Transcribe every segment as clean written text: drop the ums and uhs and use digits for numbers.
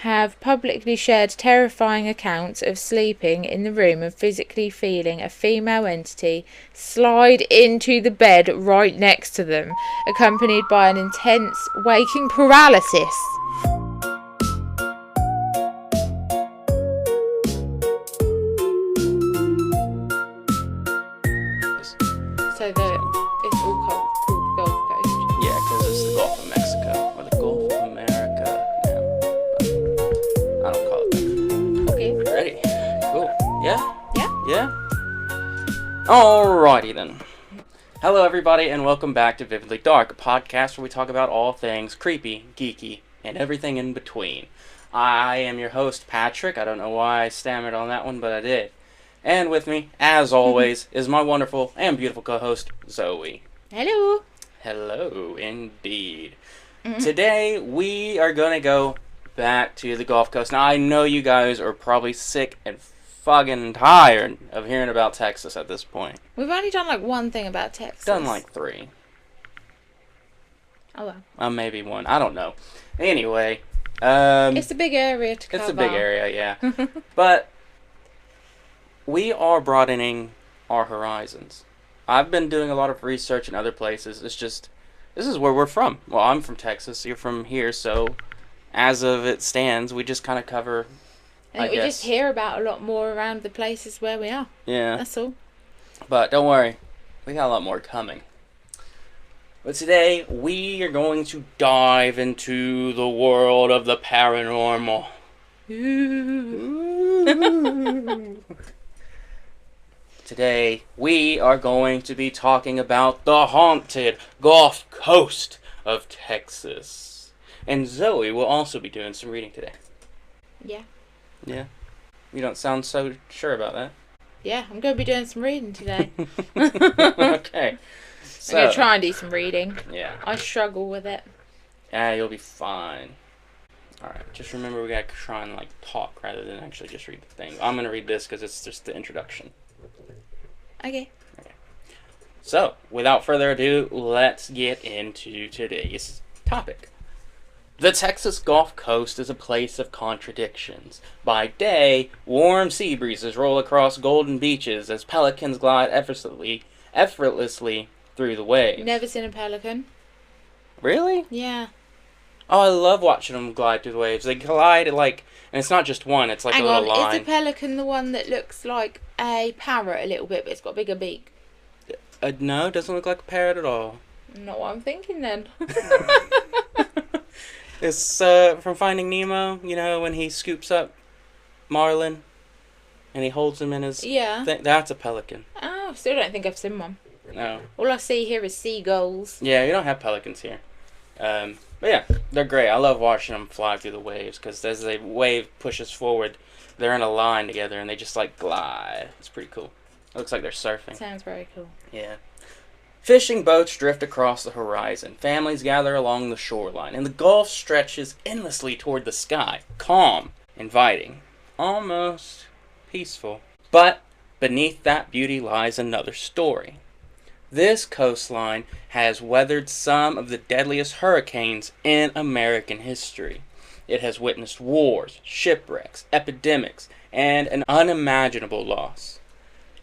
have publicly shared terrifying accounts of sleeping in the room and physically feeling a female entity slide into the bed right next to them, accompanied by an intense waking paralysis. So it's all called Gulf Coast. Yeah, because it's the Gulf of Mexico, or the Gulf of America now. But I don't call it that. Okay. Ready? Cool. Yeah? Yeah? Yeah? Alrighty then. Hello everybody, and welcome back to Vividly Dark, a podcast where we talk about all things creepy, geeky, and everything in between. I am your host, Patrick. I don't know why I stammered on that one, but I did. And with me, as always, is my wonderful and beautiful co-host, Zoe. Hello. Hello, indeed. Today, we are going to go back to the Gulf Coast. Now, I know you guys are probably sick and fucking tired of hearing about Texas at this point. We've only done like one thing about Texas. Done like 3. Oh well. Maybe 1. I don't know. Anyway. It's a big area to cover. It's a big area, yeah. But we are broadening our horizons. I've been doing a lot of research in other places. It's just, this is where we're from. Well, I'm from Texas. You're from here, so as of it stands, we just kind of cover, I we guess. just hear about a lot more around the places where we are. Yeah. That's all. But don't worry, we got a lot more coming. But today, we are going to dive into the world of the paranormal. Today, we are going to be talking about the haunted Gulf Coast of Texas. And Zoe will also be doing some reading today. Yeah. Yeah? You don't sound so sure about that. Yeah, I'm going to be doing some reading today. Okay. So, I'm going to try and do some reading. Yeah. I struggle with it. Yeah, you'll be fine. Alright, just remember we gotta try and, talk rather than actually just read the thing. I'm gonna read this because it's just the introduction. Okay. So, without further ado, let's get into today's topic. The Texas Gulf Coast is a place of contradictions. By day, warm sea breezes roll across golden beaches as pelicans glide effortlessly through the waves. Never seen a pelican. Really? Yeah. Oh, I love watching them glide through the waves. They glide and it's not just one, it's like Hang a little on, line. is the pelican the one that looks like a parrot a little bit, but it's got a bigger beak? No, it doesn't look like a parrot at all. Not what I'm thinking then. It's from Finding Nemo, when he scoops up Marlin and he holds him in his Yeah. thing. That's a pelican. Oh, still don't think I've seen one. No. All I see here is seagulls. Yeah, you don't have pelicans here. But yeah, they're great. I love watching them fly through the waves because as the wave pushes forward, they're in a line together and they just glide. It's pretty cool. It looks like they're surfing. Sounds very cool. Yeah. Fishing boats drift across the horizon. Families gather along the shoreline, and the Gulf stretches endlessly toward the sky, calm, inviting, almost peaceful. But beneath that beauty lies another story. This coastline has weathered some of the deadliest hurricanes in American history. It has witnessed wars, shipwrecks, epidemics, and an unimaginable loss.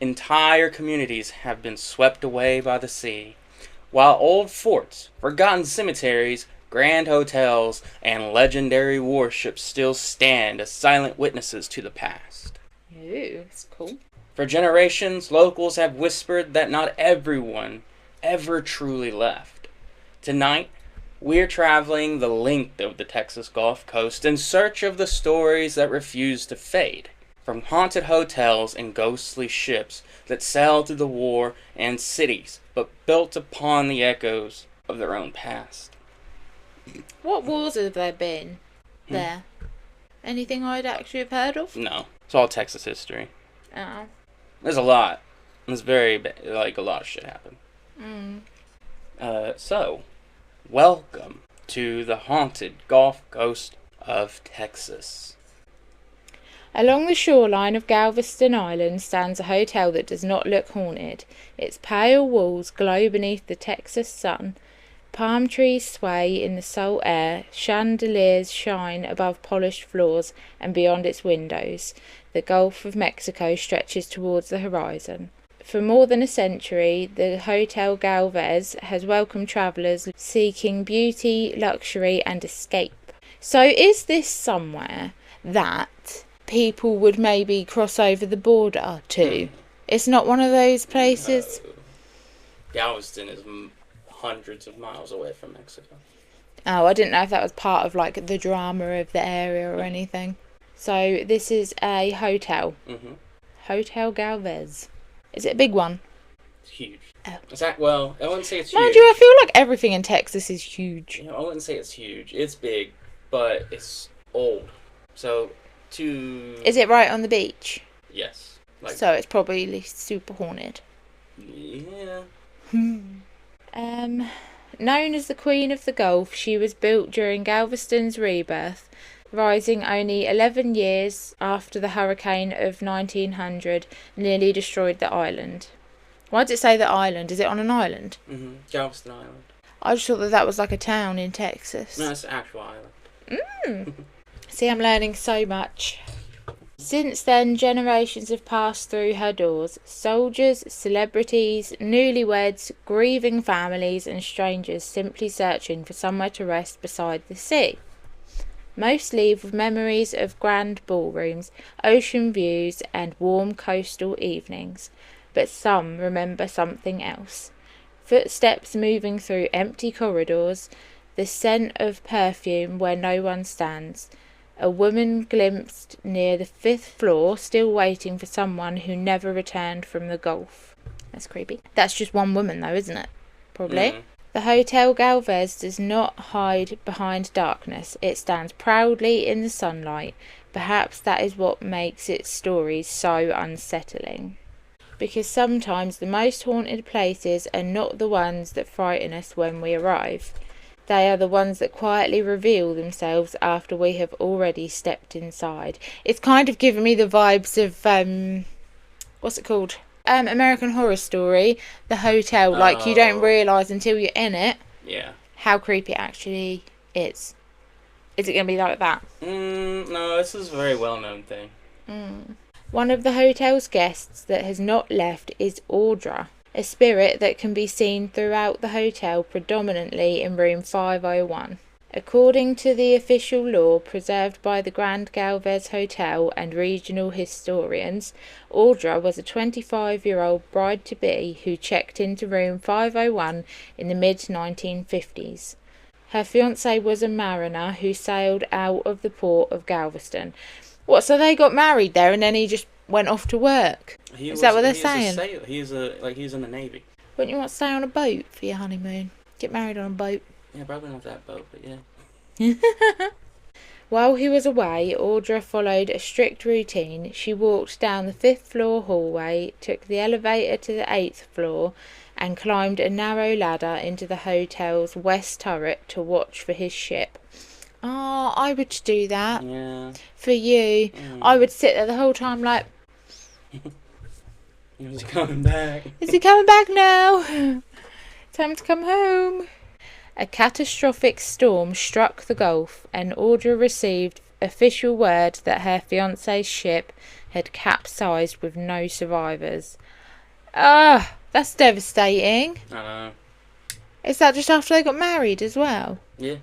Entire communities have been swept away by the sea, while old forts, forgotten cemeteries, grand hotels, and legendary warships still stand as silent witnesses to the past. Ooh, that's cool. For generations, locals have whispered that not everyone ever truly left. Tonight, we're traveling the length of the Texas Gulf Coast in search of the stories that refuse to fade. From haunted hotels and ghostly ships that sailed through the war and cities, but built upon the echoes of their own past. What wars have there been there? Anything I'd actually have heard of? No, it's all Texas history. Oh. There's a lot. There's a lot of shit happened. So, welcome to the haunted Gulf Coast of Texas. Along the shoreline of Galveston Island stands a hotel that does not look haunted. Its pale walls glow beneath the Texas sun, Palm trees sway in the salt air, chandeliers shine above polished floors, and beyond its windows, the Gulf of Mexico stretches towards the horizon. For more than a century, the Hotel Galvez has welcomed travellers seeking beauty, luxury, and escape. So is this somewhere that people would maybe cross over the border to? It's not one of those places? No. Galveston is hundreds of miles away from Mexico. Oh, I didn't know if that was part of like the drama of the area or anything. So this is a hotel. Hotel Galvez. Is it a big one? It's huge. Oh. Well, I wouldn't say it's Mind huge. you, I feel like everything in Texas is huge. I wouldn't say it's huge. It's big, but it's old. So Is it right on the beach? Yes. So it's probably super haunted. Yeah. Known as the Queen of the Gulf, she was built during Galveston's rebirth, rising only 11 years after the hurricane of 1900 nearly destroyed the island. Why did it say the island? Is it on an island? Galveston Island. I just thought that was like a town in Texas. No, it's an actual island. See, I'm learning so much. Since then, generations have passed through her doors. Soldiers, celebrities, newlyweds, grieving families and strangers simply searching for somewhere to rest beside the sea. Most leave with memories of grand ballrooms, ocean views and warm coastal evenings. But some remember something else. Footsteps moving through empty corridors, the scent of perfume where no one stands. A woman glimpsed near the 5th floor, still waiting for someone who never returned from the Gulf. That's creepy. That's just one woman though, isn't it? Probably. The Hotel Galvez does not hide behind darkness. It stands proudly in the sunlight. Perhaps that is what makes its stories so unsettling. Because sometimes the most haunted places are not the ones that frighten us when we arrive. They are the ones that quietly reveal themselves after we have already stepped inside. It's kind of giving me the vibes of, what's it called? American Horror Story, the hotel. Like, you don't realise until you're in it how creepy it actually is. Is it going to be like that? No, this is a very well-known thing. One of the hotel's guests that has not left is Audra, a spirit that can be seen throughout the hotel, predominantly in room 501. According to the official lore preserved by the Grand Galvez Hotel and regional historians, Audra was a 25-year-old bride-to-be who checked into room 501 in the mid-1950s. Her fiancé was a mariner who sailed out of the port of Galveston. What, so they got married there and then he just went off to work? Is that what they're saying? He's in the Navy. Wouldn't you want to stay on a boat for your honeymoon? Get married on a boat? Yeah, probably not that boat, but yeah. While he was away, Audra followed a strict routine. She walked down the 5th floor hallway, took the elevator to the 8th floor, and climbed a narrow ladder into the hotel's west turret to watch for his ship. Oh, I would do that. Yeah. For you. I would sit there the whole time like... Is he coming back? Is he coming back now? Time to come home. A catastrophic storm struck the Gulf, and Audra received official word that her fiancé's ship had capsized with no survivors. That's devastating. I know. Is that just after they got married as well? Yeah.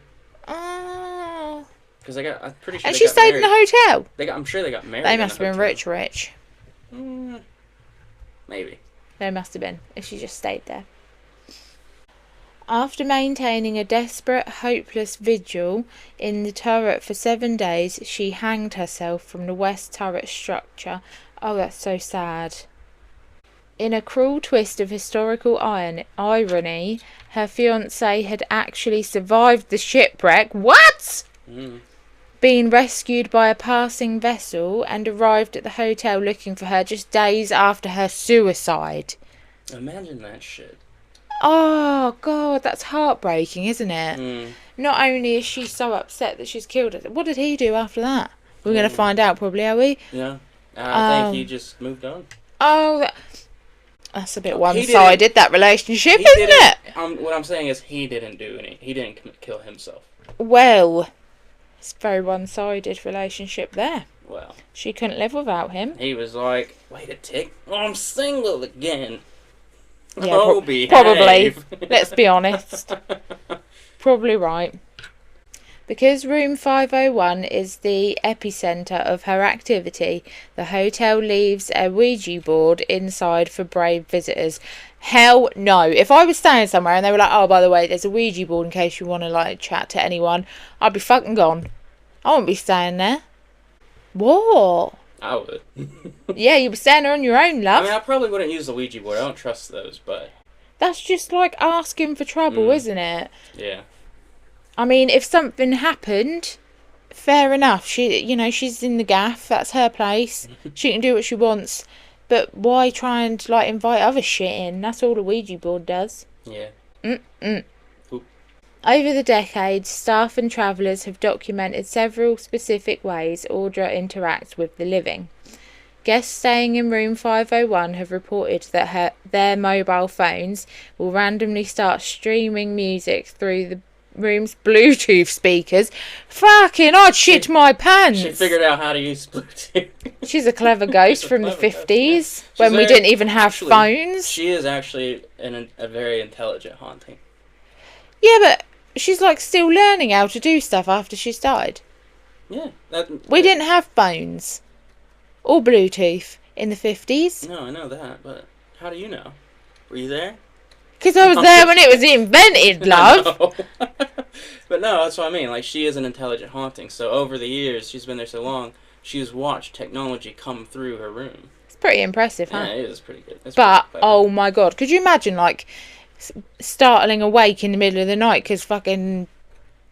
Oh. Because I'm pretty sure. And she stayed in the hotel. I'm sure they got married. They must have been rich. Maybe. They must have been, if she just stayed there. After maintaining a desperate, hopeless vigil in the turret for 7 days, she hanged herself from the west turret structure. Oh, that's so sad. In a cruel twist of historical irony, her fiancé had actually survived the shipwreck. What? Being rescued by a passing vessel and arrived at the hotel looking for her just days after her suicide. Imagine that shit. Oh, God, that's heartbreaking, isn't it? Not only is she so upset that she's killed her, what did he do after that? We're going to find out probably, are we? Yeah. I think he just moved on. Oh, That's a bit one-sided, that relationship, isn't it? What I'm saying is he didn't do any. He didn't kill himself. Well, it's a very one-sided relationship there. Well, she couldn't live without him. He was like, wait a tick, I'm single again. Yeah, probably. Let's be honest. Probably right. Because room 501 is the epicentre of her activity, the hotel leaves a Ouija board inside for brave visitors. Hell no. If I was staying somewhere and they were like, oh, by the way, there's a Ouija board in case you want to, like, chat to anyone, I'd be fucking gone. I wouldn't be staying there. What? I would. Yeah, you'd be staying there on your own, love. I mean, I probably wouldn't use the Ouija board. I don't trust those, but... That's just like asking for trouble, isn't it? Yeah. I mean, if something happened, fair enough. She's in the gaff. That's her place. She can do what she wants. But why try and, like, invite other shit in? That's all the Ouija board does. Yeah. Over the decades, staff and travellers have documented several specific ways Audra interacts with the living. Guests staying in room 501 have reported that their mobile phones will randomly start streaming music through the room's Bluetooth speakers. Fucking, I'd shit my pants. She figured out how to use Bluetooth. She's a clever ghost from the 50s, when we didn't even have phones. She is actually a very intelligent haunting. Yeah, but she's, like, still learning how to do stuff after she's died. Yeah. We didn't have phones. Or Bluetooth in the 50s. No, I know that, but how do you know? Were you there? Because I was there when it was invented, love. But no, that's what I mean. Like, she is an intelligent haunting. So over the years, she's been there so long, she's watched technology come through her room. It's pretty impressive, huh? Yeah, it is pretty good. But, oh my god, could you imagine, like, startling awake in the middle of the night because fucking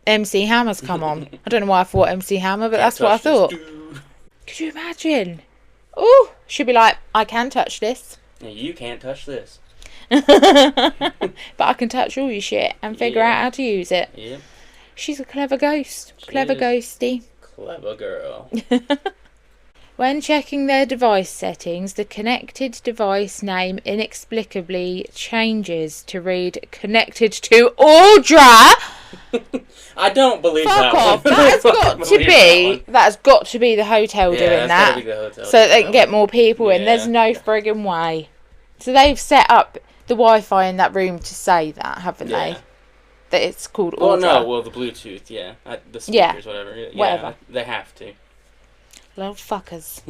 MC Hammer's come on? I don't know why I thought MC Hammer, but that's what I thought. Could you imagine? Ooh, she'd be like, I can touch this. Yeah, you can't touch this. But I can touch all your shit and figure out how to use it. Yep. She's a clever ghost. Clever ghosty. Clever girl. When checking their device settings, the connected device name inexplicably changes to read connected to Audra. I don't believe Fuck that off. one. That has got to be the hotel doing that. Gotta be the hotel so that they can get more people in. There's no friggin' way. So they've set up the Wi-Fi in that room to say that, haven't they? That it's called Audra. The Bluetooth, yeah. The speakers, whatever. Yeah, whatever. They have to. Little fuckers.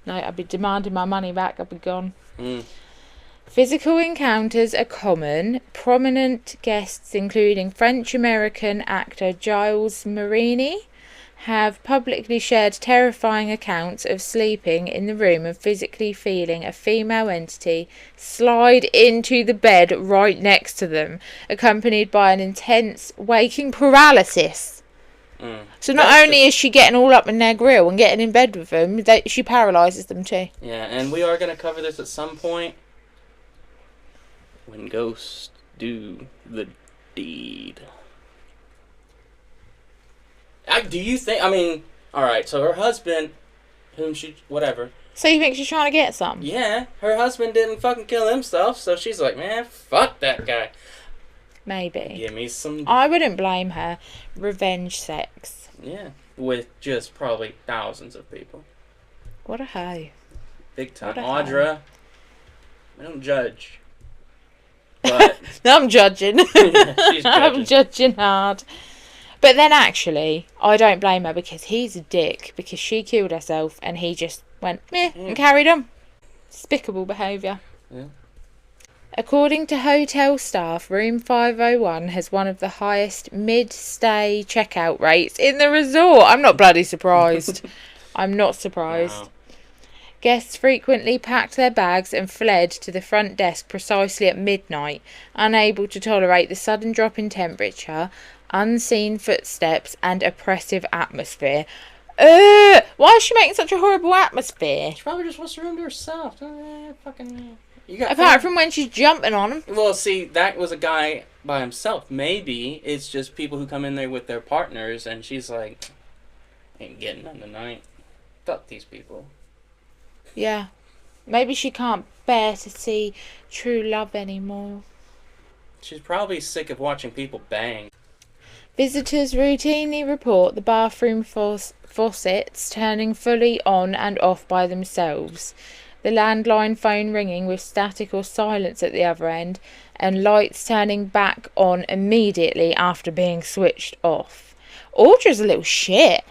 No, I'd be demanding my money back. I'd be gone. Physical encounters are common. Prominent guests, including French-American actor Giles Marini, have publicly shared terrifying accounts of sleeping in the room and physically feeling a female entity slide into the bed right next to them, accompanied by an intense waking paralysis. So not only is she getting all up in their grill and getting in bed with them, she paralyses them too. Yeah, and we are going to cover this at some point. When ghosts do the deed. Do you think... I mean, alright, so her husband, whatever. So you think she's trying to get some? Yeah, her husband didn't fucking kill himself, so she's like, man, fuck that guy. Maybe. Give me some... I wouldn't blame her. Revenge sex. Yeah, with just probably thousands of people. What a hoe. Big time. Audra, I don't judge. But I'm judging. She's judging. I'm judging hard. But then actually, I don't blame her because he's a dick. Because she killed herself and he just went meh and carried on. Despicable behaviour. Yeah. According to hotel staff, room 501 has one of the highest mid-stay checkout rates in the resort. I'm not bloody surprised. I'm not surprised. No. Guests frequently packed their bags and fled to the front desk precisely at midnight, unable to tolerate the sudden drop in temperature, unseen footsteps, and oppressive atmosphere. Why is she making such a horrible atmosphere? She probably just wants the room to herself. Apart from when she's jumping on him. Well, see, that was a guy by himself. Maybe it's just people who come in there with their partners, and she's like, ain't getting none tonight. Fuck these people. Yeah. Maybe she can't bear to see true love anymore. She's probably sick of watching people bang. Visitors routinely report the bathroom faucets turning fully on and off by themselves, the landline phone ringing with static or silence at the other end, and lights turning back on immediately after being switched off. Audra's a little shit.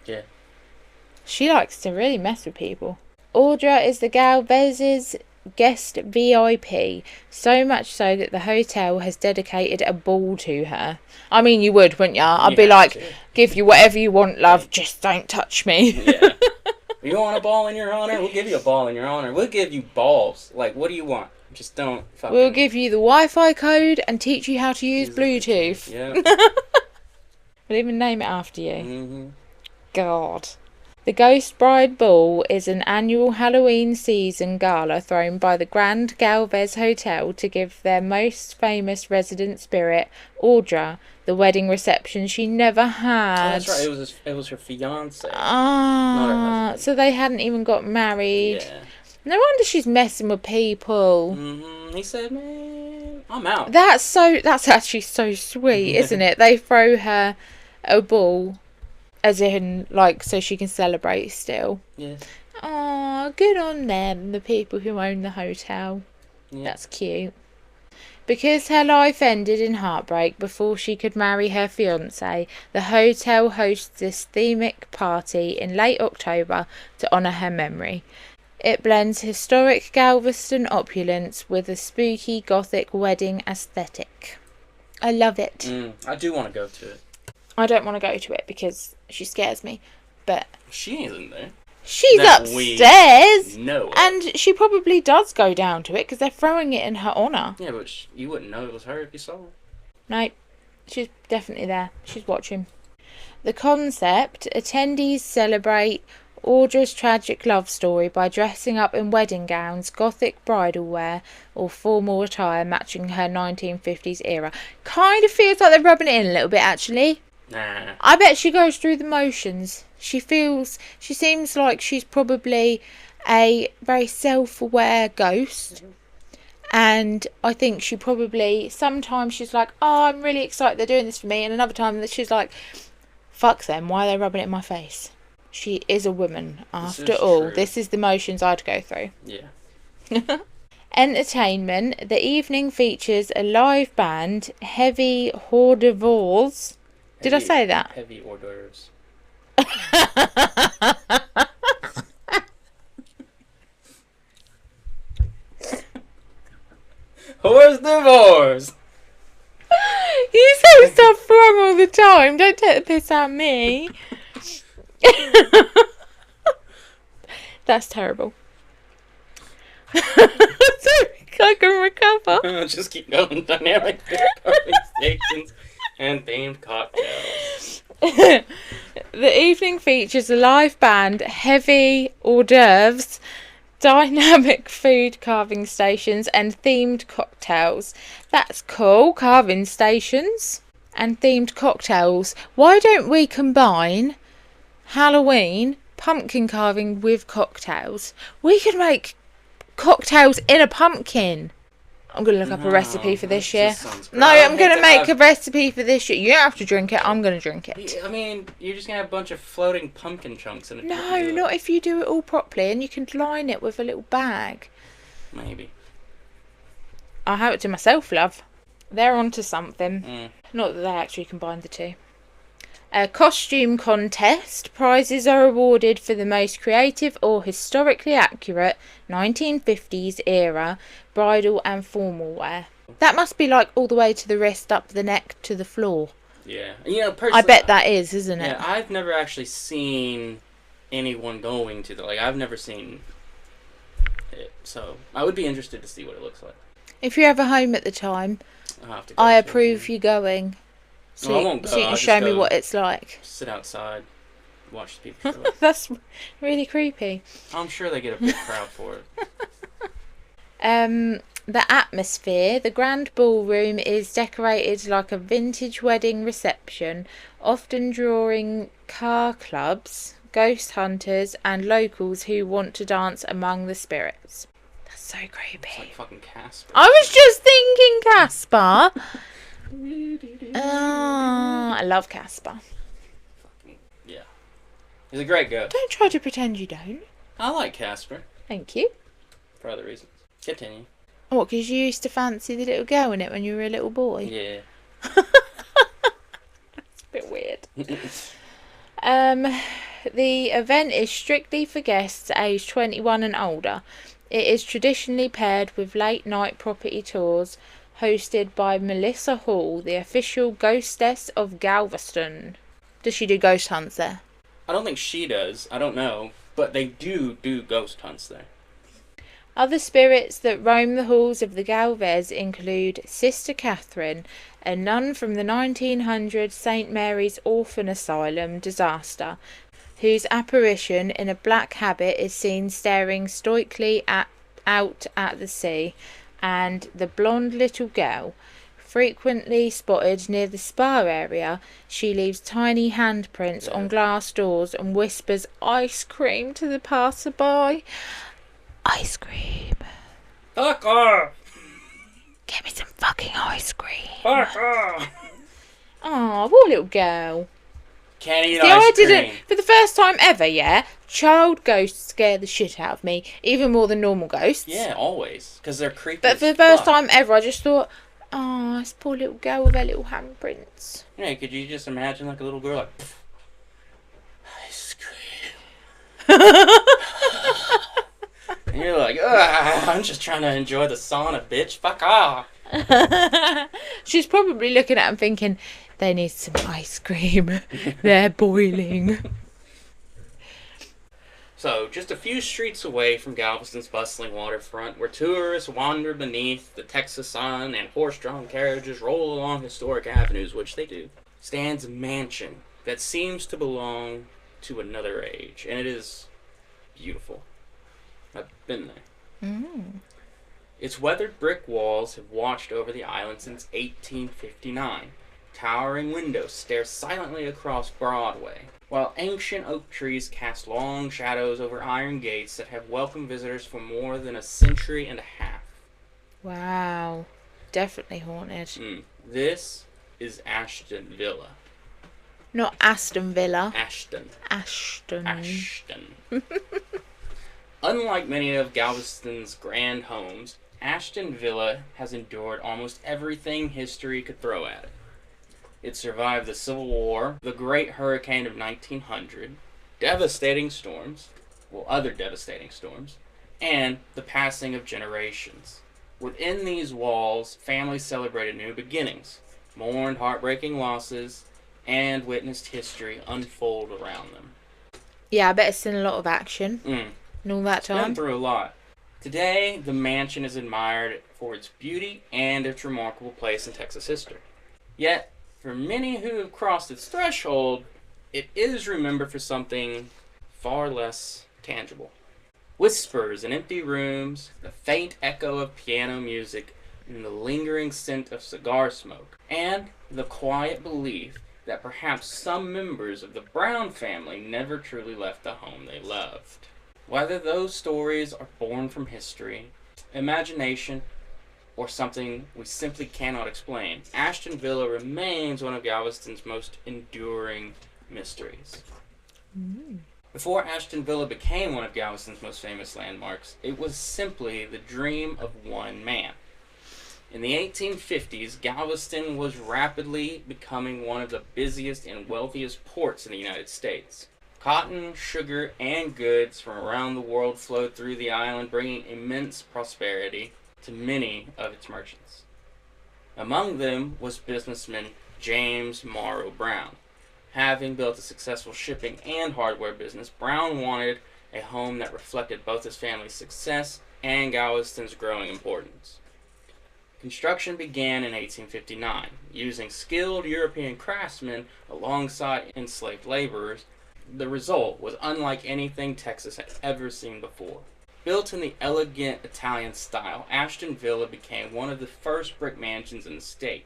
Yeah. She likes to really mess with people. Audra is the Galvez's guest VIP, so much so that the hotel has dedicated a ball to her. I mean, you would, wouldn't ya? I'd be like, give you whatever you want, love, just don't touch me. Yeah. You want a ball in your honor? We'll give you a ball in your honor. We'll give you balls. Like, what do you want? Just don't fucking... We'll give you the Wi-Fi code and teach you how to use Bluetooth. Yeah. We'll even name it after you. Mm-hmm. God. The Ghost Bride Ball is an annual Halloween season gala thrown by the Grand Galvez Hotel to give their most famous resident spirit, Audra, the wedding reception she never had. Oh, that's right. It was her fiance. Ah, so they hadn't even got married. Yeah. No wonder she's messing with people. Mm-hmm. He said, man, I'm out. That's actually so sweet, isn't it? They throw her a ball. As in, like, so she can celebrate still. Yeah. Aw, good on them, the people who own the hotel. Yeah. That's cute. Because her life ended in heartbreak before she could marry her fiancé, the hotel hosts this thematic party in late October to honour her memory. It blends historic Galveston opulence with a spooky gothic wedding aesthetic. I love it. I do want to go to it. I don't want to go to it because she scares me, but... She isn't there. She's upstairs! No. And she probably does go down to it because they're throwing it in her honour. Yeah, but you wouldn't know it was her if you saw her. No, she's definitely there. She's watching. The concept, attendees celebrate Audra's tragic love story by dressing up in wedding gowns, gothic bridal wear, or formal attire matching her 1950s era. Kind of feels like they're rubbing it in a little bit, actually. Nah. I bet she goes through the motions. She seems like she's probably a very self-aware ghost. And I think she probably, sometimes she's like, oh, I'm really excited they're doing this for me. And another time that she's like, fuck them, why are they rubbing it in my face? She is a woman, after all. True. This is the motions I'd go through. Yeah. Entertainment. The evening features a live band, heavy hors d'oeuvres. Did I say that? Heavy hors d'oeuvres. Hors d'oeuvres! You say stuff wrong all the time. Don't take the piss out of me. That's terrible. I can recover. Just keep going. Dynamic carving stations and themed cocktails. The evening features a live band, heavy hors d'oeuvres, dynamic food carving stations, and themed cocktails. That's cool. Carving stations and themed cocktails. Why don't we combine Halloween, pumpkin carving with cocktails? We could make cocktails in a pumpkin. I'm going to look up a recipe for this year. No, I'm going to make a recipe for this year. You don't have to drink it. I'm going to drink it. I mean, you're just going to have a bunch of floating pumpkin chunks in it. No, not if you do it all properly and you can line it with a little bag. Maybe. I'll have it to myself, love. They're onto something. Not that they actually combine the two. A costume contest. Prizes are awarded for the most creative or historically accurate 1950s era bridal and formal wear. That must be like all the way to the wrist, up the neck, to the floor. Yeah. You know, personally, I bet that is, isn't it? Yeah, I've never actually seen anyone going to I've never seen it. So I would be interested to see what it looks like. If you're ever home at the time, I approve you going. So, I won't go. So you can show me what it's like. Sit outside, watch the people. That's really creepy. I'm sure they get a big crowd for it. The atmosphere. The grand ballroom is decorated like a vintage wedding reception, often drawing car clubs. ghost hunters, and locals who want to dance among the spirits. That's so creepy. It's like fucking Casper. I was just thinking Casper. I love Casper. Yeah. He's a great ghost. Don't try to pretend you don't. I like Casper. Thank you. For other reasons. Continue. What, because you used to fancy the little girl in it when you were a little boy? Yeah. It's a bit weird. The event is strictly for guests aged 21 and older. It is traditionally paired with late night property tours hosted by Melissa Hall, the official ghostess of Galveston. Does she do ghost hunts there? I don't think she does. I don't know. But they do ghost hunts there. Other spirits that roam the halls of the Galvez include Sister Catherine, a nun from the 1900 St. Mary's Orphan Asylum disaster, whose apparition in a black habit is seen staring stoically out at the sea, and the blonde little girl. Frequently spotted near the spa area, she leaves tiny handprints on glass doors and whispers ice cream to the passerby. Ice cream. Fuck off! Get me some fucking ice cream. Fuck off! Aw, poor little girl. Can't eat See, ice I cream. didn't, for the first time ever, child ghosts scare the shit out of me, even more than normal ghosts. Yeah, always. Because they're creepy. But for the first time ever, I just thought, oh, this poor little girl with her little handprints. Yeah, could you just imagine like a little girl like, ice cream. And you're like, I'm just trying to enjoy the sauna, bitch. Fuck off. She's probably looking at him thinking, they need some ice cream. They're boiling. So, just a few streets away from Galveston's bustling waterfront, where tourists wander beneath the Texas sun and horse-drawn carriages roll along historic avenues, which they do, stands a mansion that seems to belong to another age, and it is beautiful. I've been there. Its weathered brick walls have watched over the island since 1859. Towering windows stare silently across Broadway, while ancient oak trees cast long shadows over iron gates that have welcomed visitors for more than a century and a half. Wow. Definitely haunted. This is Ashton Villa. Not Aston Villa. Ashton. Unlike many of Galveston's grand homes, Ashton Villa has endured almost everything history could throw at it. It survived the Civil War, the Great Hurricane of 1900, other devastating storms, and the passing of generations. Within these walls, families celebrated new beginnings, mourned heartbreaking losses, and witnessed history unfold around them. Yeah, I bet it's seen a lot of action. And all that time. Been through a lot. Today, the mansion is admired for its beauty and its remarkable place in Texas history. Yet, for many who have crossed its threshold, it is remembered for something far less tangible. Whispers in empty rooms, the faint echo of piano music, and the lingering scent of cigar smoke, and the quiet belief that perhaps some members of the Brown family never truly left the home they loved. Whether those stories are born from history, imagination, or something we simply cannot explain, Ashton Villa remains one of Galveston's most enduring mysteries. Before Ashton Villa became one of Galveston's most famous landmarks, it was simply the dream of one man. In the 1850s, Galveston was rapidly becoming one of the busiest and wealthiest ports in the United States. Cotton, sugar, and goods from around the world flowed through the island, bringing immense prosperity to many of its merchants. Among them was businessman James Morrow Brown. Having built a successful shipping and hardware business, Brown wanted a home that reflected both his family's success and Galveston's growing importance. Construction began in 1859, using skilled European craftsmen alongside enslaved laborers. The result was unlike anything Texas had ever seen before. Built in the elegant Italian style, Ashton Villa became one of the first brick mansions in the state.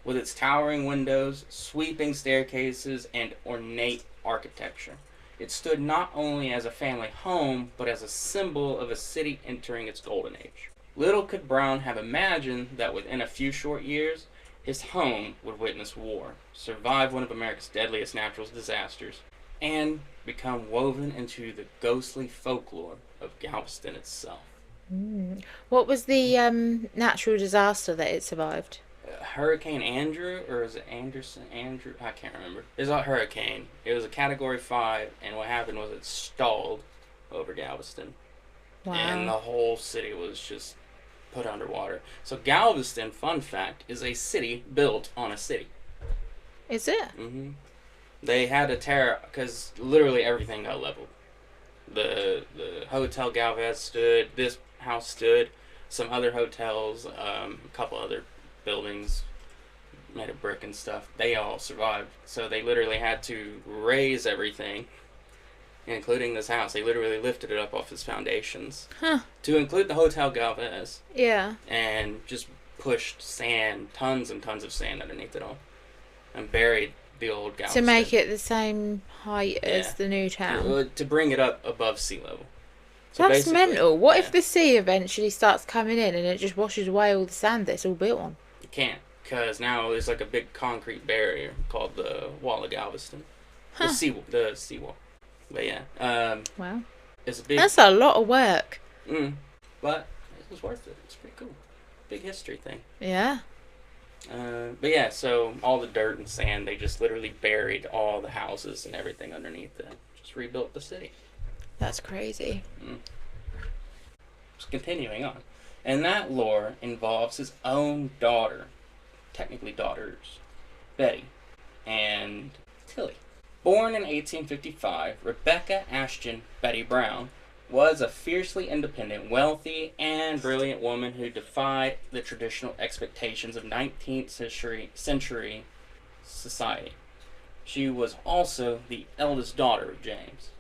With its towering windows, sweeping staircases, and ornate architecture, It stood not only as a family home, but as a symbol of a city entering its golden age. Little could Brown have imagined that within a few short years, his home would witness war, survive one of America's deadliest natural disasters, and become woven into the ghostly folklore of Galveston itself. What was the natural disaster that it survived? Hurricane Andrew, or is it Anderson? Andrew? I can't remember. It was a hurricane. It was a Category 5, and what happened was it stalled over Galveston. Wow. And the whole city was just put underwater. So Galveston, fun fact, is a city built on a city. Is it? Mm-hmm. They had to tear, because literally everything got leveled. The Hotel Galvez stood, this house stood, some other hotels, a couple other buildings made of brick and stuff, they all survived. So they literally had to raise everything, including this house. They literally lifted it up off its foundations. Huh. To include the Hotel Galvez. Yeah. And just pushed sand, tons and tons of sand underneath it all. And buried the old Galveston. To make it the same height as the new town. To bring it up above sea level. So that's mental. What if the sea eventually starts coming in and it just washes away all the sand that's all built on? You can't, because now there's like a big concrete barrier called the Wall of Galveston. Huh. The seawall. But yeah. Wow. It's a big... That's a lot of work. But it was worth it. It's pretty cool. Big history thing. Yeah. But yeah, so all the dirt and sand, they just literally buried all the houses and everything underneath it. Just rebuilt the city. That's crazy. Just continuing on. And that lore involves his own daughter, technically daughters, Betty and Tilly. Born in 1855, Rebecca Ashton Betty Brown was a fiercely independent, wealthy, and brilliant woman who defied the traditional expectations of 19th century society. She was also the eldest daughter of James.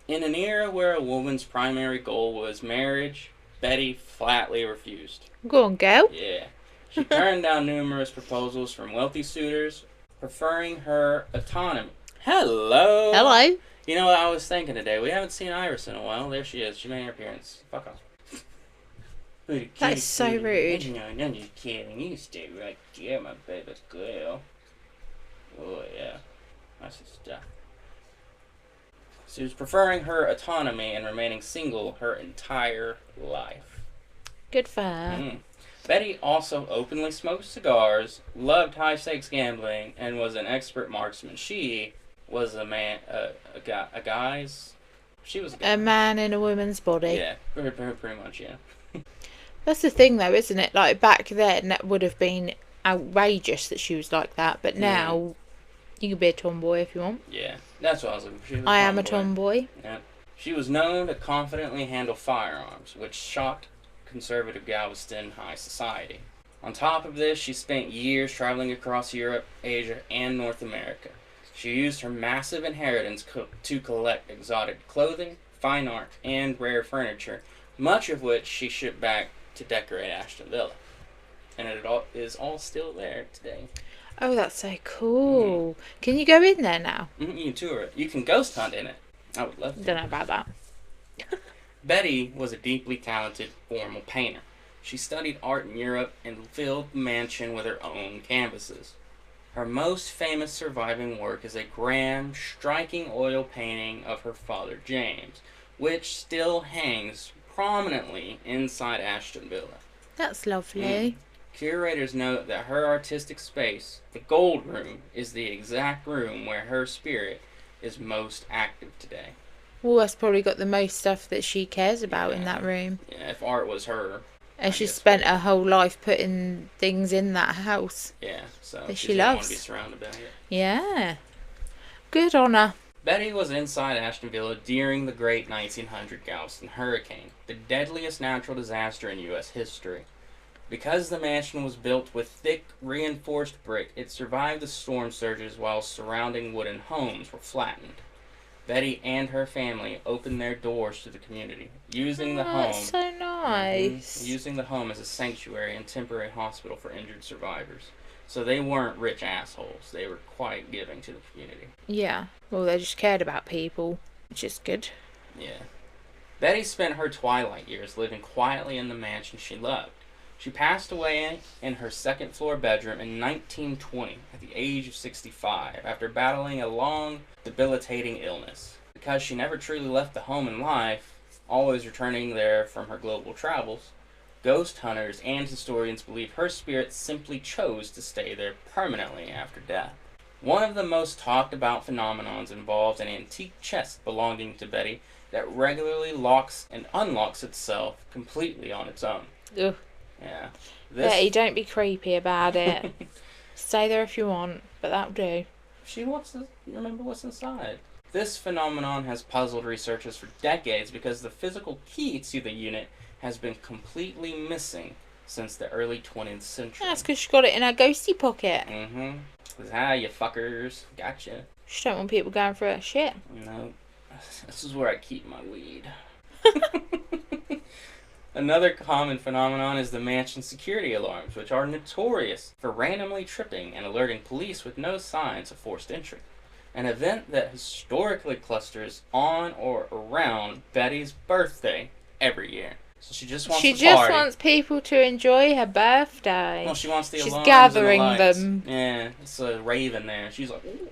In an era where a woman's primary goal was marriage, Betty flatly refused. Go on, girl. Yeah. She turned down numerous proposals from wealthy suitors, preferring her autonomy. Hello! Hello. You know what I was thinking today? We haven't seen Iris in a while. There she is. She made her appearance. Fuck off. That is so rude. No, I'm just kidding. You stay right there, my baby girl. Oh, yeah. That's the stuff. She was preferring her autonomy and remaining single her entire life. Good for her. Betty also openly smoked cigars, loved high-stakes gambling, and was an expert marksman. She was a man, she was a man in a woman's body. Yeah, pretty much, yeah. That's the thing, though, isn't it? Like, back then, that would have been outrageous that she was like that, but now, you can be a tomboy if you want. Yeah, that's what I was looking for. I am a tomboy. Yeah. She was known to confidently handle firearms, which shocked conservative Galveston high society. On top of this, she spent years traveling across Europe, Asia, and North America. She used her massive inheritance to collect exotic clothing, fine art, and rare furniture, much of which she shipped back to decorate Ashton Villa. And it is all still there today. Oh, that's so cool. Can you go in there now? You can tour it. You can ghost hunt in it. I would love to. Don't know about that. Betty was a deeply talented formal painter. She studied art in Europe and filled the mansion with her own canvases. Her most famous surviving work is a grand, striking oil painting of her father James, which still hangs prominently inside Ashton Villa. That's lovely. Curators note that her artistic space, the Gold Room, is the exact room where her spirit is most active today. Well, that's probably got the most stuff that she cares about in that room. Yeah, if art was her. And she spent her whole life putting things in that house. Yeah, so that she loves. Want to be surrounded by it. Yeah. Good on her. Betty was inside Ashton Villa during the great 1900 Galveston hurricane, the deadliest natural disaster in U.S. history. Because the mansion was built with thick, reinforced brick, it survived the storm surges while surrounding wooden homes were flattened. Betty and her family opened their doors to the community, using the home. That's so nice. Using the home as a sanctuary and temporary hospital for injured survivors. So they weren't rich assholes. They were quite giving to the community. Yeah. Well, they just cared about people. Which is good. Yeah. Betty spent her twilight years living quietly in the mansion she loved. She passed away in her second-floor bedroom in 1920 at the age of 65 after battling a long, debilitating illness. Because she never truly left the home in life, always returning there from her global travels, ghost hunters and historians believe her spirit simply chose to stay there permanently after death. One of the most talked about phenomenons involves an antique chest belonging to Betty that regularly locks and unlocks itself completely on its own. Ugh. Yeah. Betty, don't be creepy about it. Stay there if you want, but that'll do. She wants to remember what's inside. This phenomenon has puzzled researchers for decades because the physical key to the unit has been completely missing since the early 20th century. That's because she got it in her ghosty pocket. Mm-hmm. Hi, you fuckers. Gotcha. She don't want people going through her shit. No. This is where I keep my weed. Another common phenomenon is the mansion security alarms, which are notorious for randomly tripping and alerting police with no signs of forced entry. An event that historically clusters on or around Betty's birthday every year. So she just wants to party. Wants people to enjoy her birthday. Well, she wants the alarms. She's gathering and the lights. them. Yeah, it's a raven there. She's like, ooh.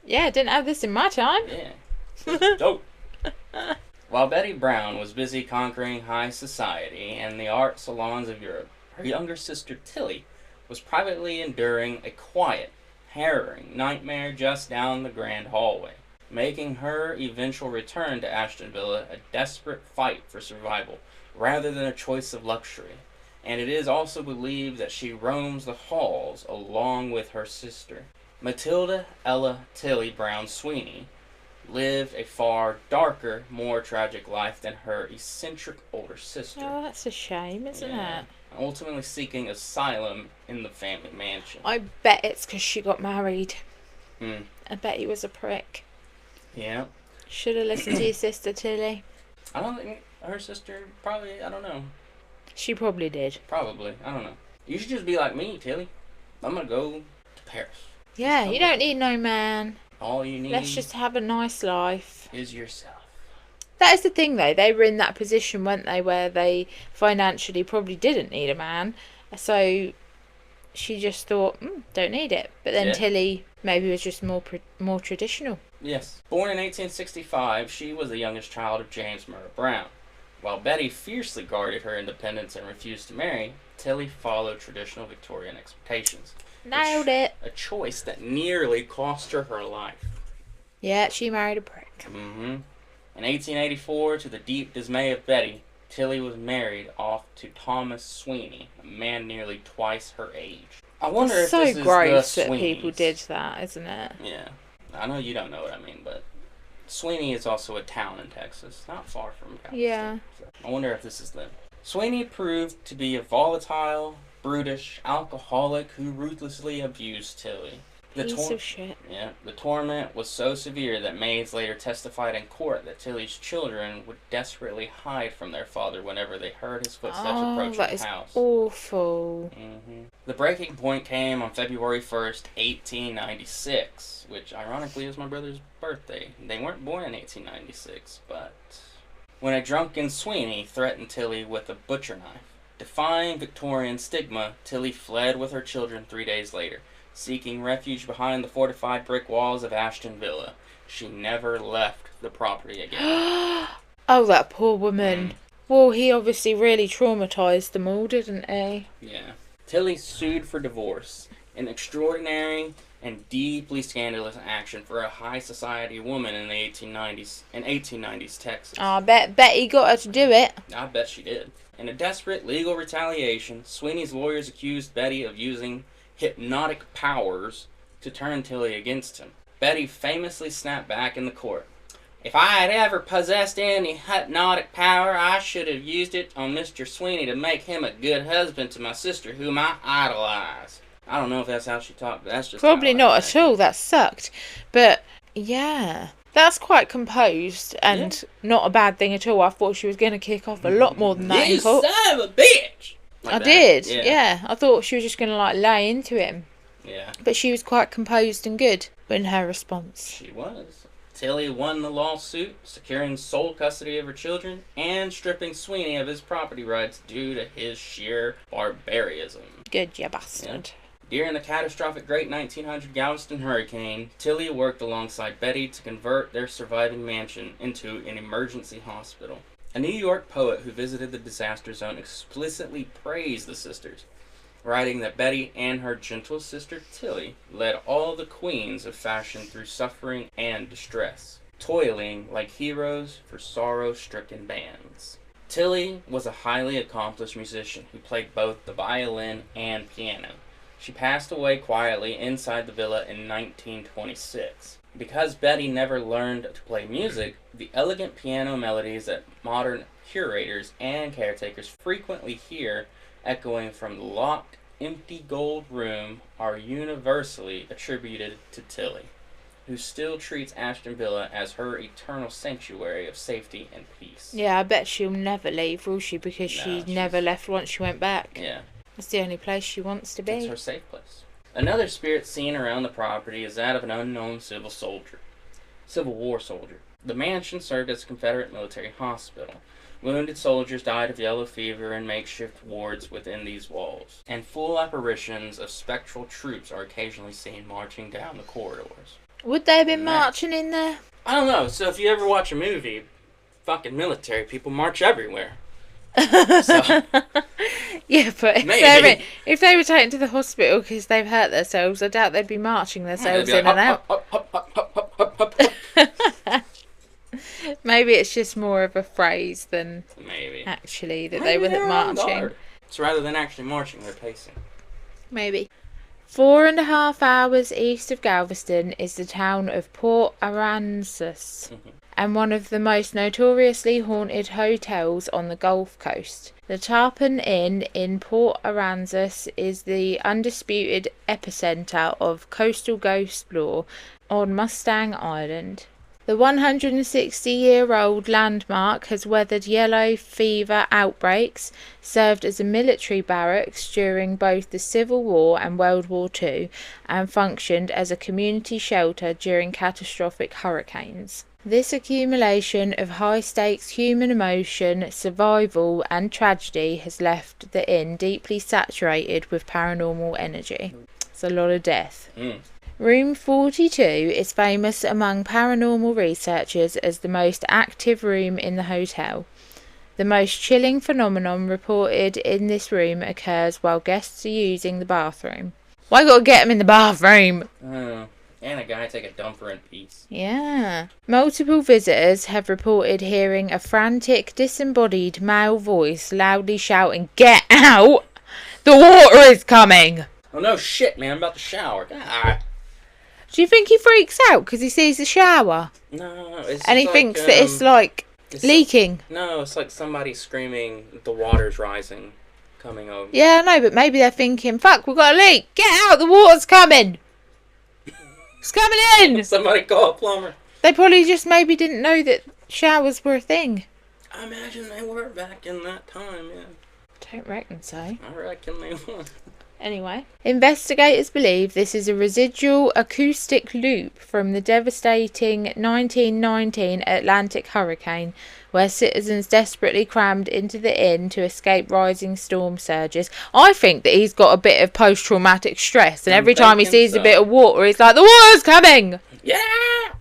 Yeah, didn't have this in my time. Yeah. Dope. While Betty Brown was busy conquering high society and the art salons of Europe, her younger sister Tilly was privately enduring a quiet, harrowing nightmare just down the grand hallway, making her eventual return to Ashton Villa a desperate fight for survival rather than a choice of luxury. And it is also believed that she roams the halls along with her sister. Matilda Ella Tilly Brown Sweeney lived a far darker, more tragic life than her eccentric older sister. Oh, that's a shame, isn't it? Ultimately seeking asylum in the family mansion. I bet it's because she got married. Hmm. I bet he was a prick. Yeah. Should have listened to your sister, Tilly. I don't think her sister probably, I don't know. She probably did. Probably. I don't know. You should just be like me, Tilly. I'm going to go to Paris. Yeah, you don't need no man. All you need Let's just have a nice life. is yourself. That is the thing, though. They were in that position, weren't they, where they financially probably didn't need a man. So she just thought, don't need it. But then Tilly maybe was just more traditional. Yes. Born in 1865, she was the youngest child of James Murrah Brown. While Betty fiercely guarded her independence and refused to marry, Tilly followed traditional Victorian expectations. Nailed it. A choice that nearly cost her her life. Yeah, she married a prick. Mm-hmm. In 1884, to the deep dismay of Betty, Tilly was married off to Thomas Sweeney, a man nearly twice her age. I wonder if this is the Sweeneys. It's so gross that people did that, isn't it? Yeah. I know you don't know what I mean, but Sweeney is also a town in Texas, not far from Galveston. Yeah. So I wonder if this is them. Sweeney proved to be a volatile, brutish alcoholic who ruthlessly abused Tilly. Piece of shit. Yeah, the torment was so severe that maids later testified in court that Tilly's children would desperately hide from their father whenever they heard his footsteps approaching the house. Awful. Mm-hmm. The breaking point came on February 1st, 1896, which ironically is my brother's birthday. They weren't born in 1896, but when a drunken Sweeney threatened Tilly with a butcher knife. Defying Victorian stigma, Tilly fled with her children 3 days later, seeking refuge behind the fortified brick walls of Ashton Villa. She never left the property again. Oh, that poor woman. Well, he obviously really traumatised them all, didn't he? Yeah. Tilly sued for divorce, an extraordinary and deeply scandalous action for a high society woman in the 1890s Texas. I bet Betty got her to do it. I bet she did. In a desperate legal retaliation, Sweeney's lawyers accused Betty of using hypnotic powers to turn Tilly against him. Betty famously snapped back in the court. If I had ever possessed any hypnotic power, I should have used it on Mr. Sweeney to make him a good husband to my sister, whom I idolize. I don't know if that's how she talked, but that's just probably not at all. That sucked. But, yeah. That's quite composed and not a bad thing at all. I thought she was going to kick off a lot more than that. You son of a bitch! I did, yeah. I thought she was just going to lay into him. Yeah. But she was quite composed and good in her response. She was. Tilly won the lawsuit, securing sole custody of her children and stripping Sweeney of his property rights due to his sheer barbarism. Good, you bastard. Yeah. During the catastrophic Great 1900 Galveston hurricane, Tilly worked alongside Betty to convert their surviving mansion into an emergency hospital. A New York poet who visited the disaster zone explicitly praised the sisters, writing that Betty and her gentle sister Tilly led all the queens of fashion through suffering and distress, toiling like heroes for sorrow-stricken bands. Tilly was a highly accomplished musician who played both the violin and piano. She passed away quietly inside the villa in 1926. Because Betty never learned to play music, the elegant piano melodies that modern curators and caretakers frequently hear echoing from the locked, empty gold room are universally attributed to Tilly, who still treats Ashton Villa as her eternal sanctuary of safety and peace. Yeah, I bet she'll never leave, will she? Because she never left once she went back. Yeah. It's the only place she wants to be. It's her safe place. Another spirit seen around the property is that of an unknown Civil War soldier. The mansion served as a Confederate military hospital. Wounded soldiers died of yellow fever in makeshift wards within these walls, and full apparitions of spectral troops are occasionally seen marching down the corridors. Would they have been marching in there? I don't know. So if you ever watch a movie, fucking military people march everywhere. So, yeah, but if they were taken to the hospital because they've hurt themselves, I doubt they'd be marching themselves in and out. Maybe it's just more of a phrase than actually that they were marching. So rather than actually marching, they're pacing. Maybe. 4.5 hours east of Galveston is the town of Port Aransas, and one of the most notoriously haunted hotels on the Gulf Coast. The Tarpon Inn in Port Aransas is the undisputed epicenter of coastal ghost lore on Mustang Island. The 160-year-old landmark has weathered yellow fever outbreaks, served as a military barracks during both the Civil War and World War II, and functioned as a community shelter during catastrophic hurricanes. This accumulation of high-stakes human emotion, survival and tragedy has left the inn deeply saturated with paranormal energy. It's a lot of death. Room 42 is famous among paranormal researchers as the most active room in the hotel. The most chilling phenomenon reported in this room occurs while guests are using the bathroom. Why gotta get them in the bathroom? And a guy take a dumper in peace. Yeah. Multiple visitors have reported hearing a frantic, disembodied male voice loudly shouting, "Get out! The water is coming!" Oh no shit, man, I'm about to shower. God. Do you think he freaks out because he sees the shower? No, it's and he like, thinks that it's like leaking. No, it's like somebody screaming, "The water's rising," coming over. Yeah, I know, but maybe they're thinking, "Fuck, we've got a leak! Get out! The water's coming! It's coming in!" Somebody call a plumber. They probably just maybe didn't know that showers were a thing. I imagine they were back in that time, yeah. Don't reckon so. I reckon they were. Anyway, investigators believe this is a residual acoustic loop from the devastating 1919 Atlantic hurricane, where citizens desperately crammed into the inn to escape rising storm surges. I think that he's got a bit of post-traumatic stress, and every time he sees a bit of water, he's like, "The water's coming! Yeah!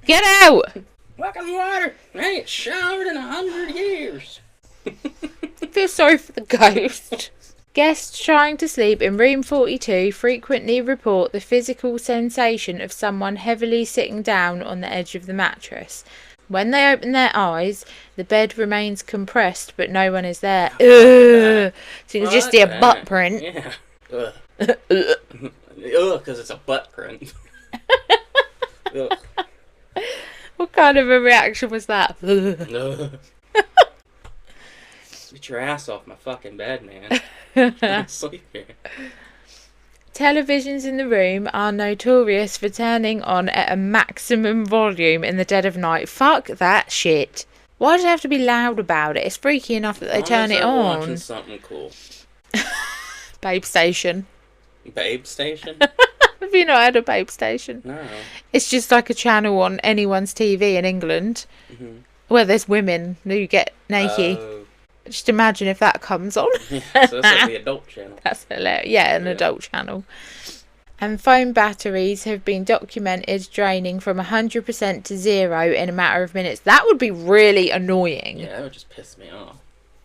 Get out!" Fucking water! I ain't showered in 100 years. I feel sorry for the ghost. Guests trying to sleep in room 42 frequently report the physical sensation of someone heavily sitting down on the edge of the mattress. When they open their eyes, the bed remains compressed, but no one is there. Ugh. So you can just see a butt print. Yeah. Ugh. Ugh, because it's a butt print. Ugh. What kind of a reaction was that? Ugh. Get your ass off my fucking bed, man. I'm sleep here. Televisions in the room are notorious for turning on at a maximum volume in the dead of night. Fuck that shit. Why does it have to be loud about it? It's freaky enough that they turn it on. Watching something cool. Babe Station. Babe Station? Have you not had a babe station? No. It's just like a channel on anyone's TV in England where there's women who get naked. Oh. Just imagine if that comes on. So that's like the adult channel. That's hilarious. Yeah, an adult channel. And phone batteries have been documented draining from 100% to 0 in a matter of minutes. That would be really annoying. Yeah, that would just piss me off.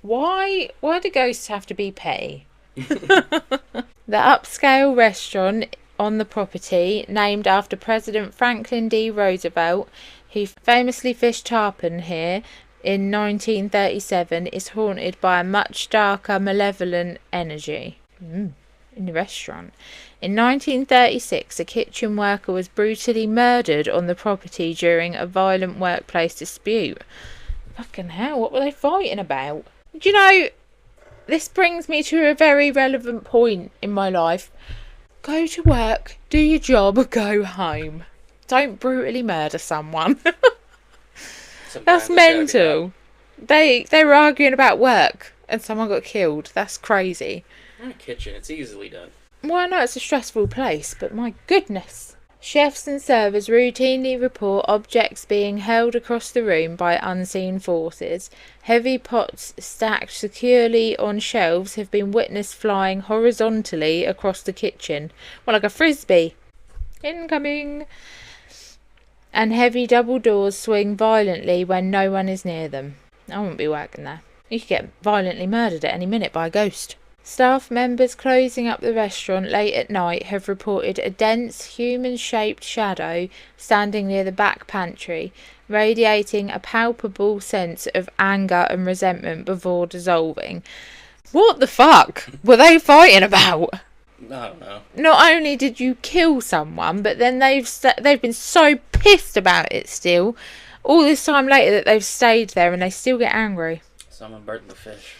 Why do ghosts have to be petty? The upscale restaurant on the property, named after President Franklin D. Roosevelt, who famously fished tarpon here in 1937, is haunted by a much darker, malevolent energy. In the restaurant. In 1936, a kitchen worker was brutally murdered on the property during a violent workplace dispute. Fucking hell, what were they fighting about? Do you know, this brings me to a very relevant point in my life. Go to work, do your job, go home. Don't brutally murder someone. That's mental. They were arguing about work and someone got killed. That's crazy. In a kitchen, it's easily done. Well, I know it's a stressful place, but my goodness. Chefs and servers routinely report objects being held across the room by unseen forces. Heavy pots stacked securely on shelves have been witnessed flying horizontally across the kitchen. Well, like a frisbee. Incoming. And heavy double doors swing violently when no one is near them. I wouldn't be working there. You could get violently murdered at any minute by a ghost. Staff members closing up the restaurant late at night have reported a dense, human-shaped shadow standing near the back pantry, radiating a palpable sense of anger and resentment before dissolving. What the fuck were they fighting about? I don't know. Not only did you kill someone, but then they've been so pissed about it still, all this time later, that they've stayed there and they still get angry. Someone burnt the fish.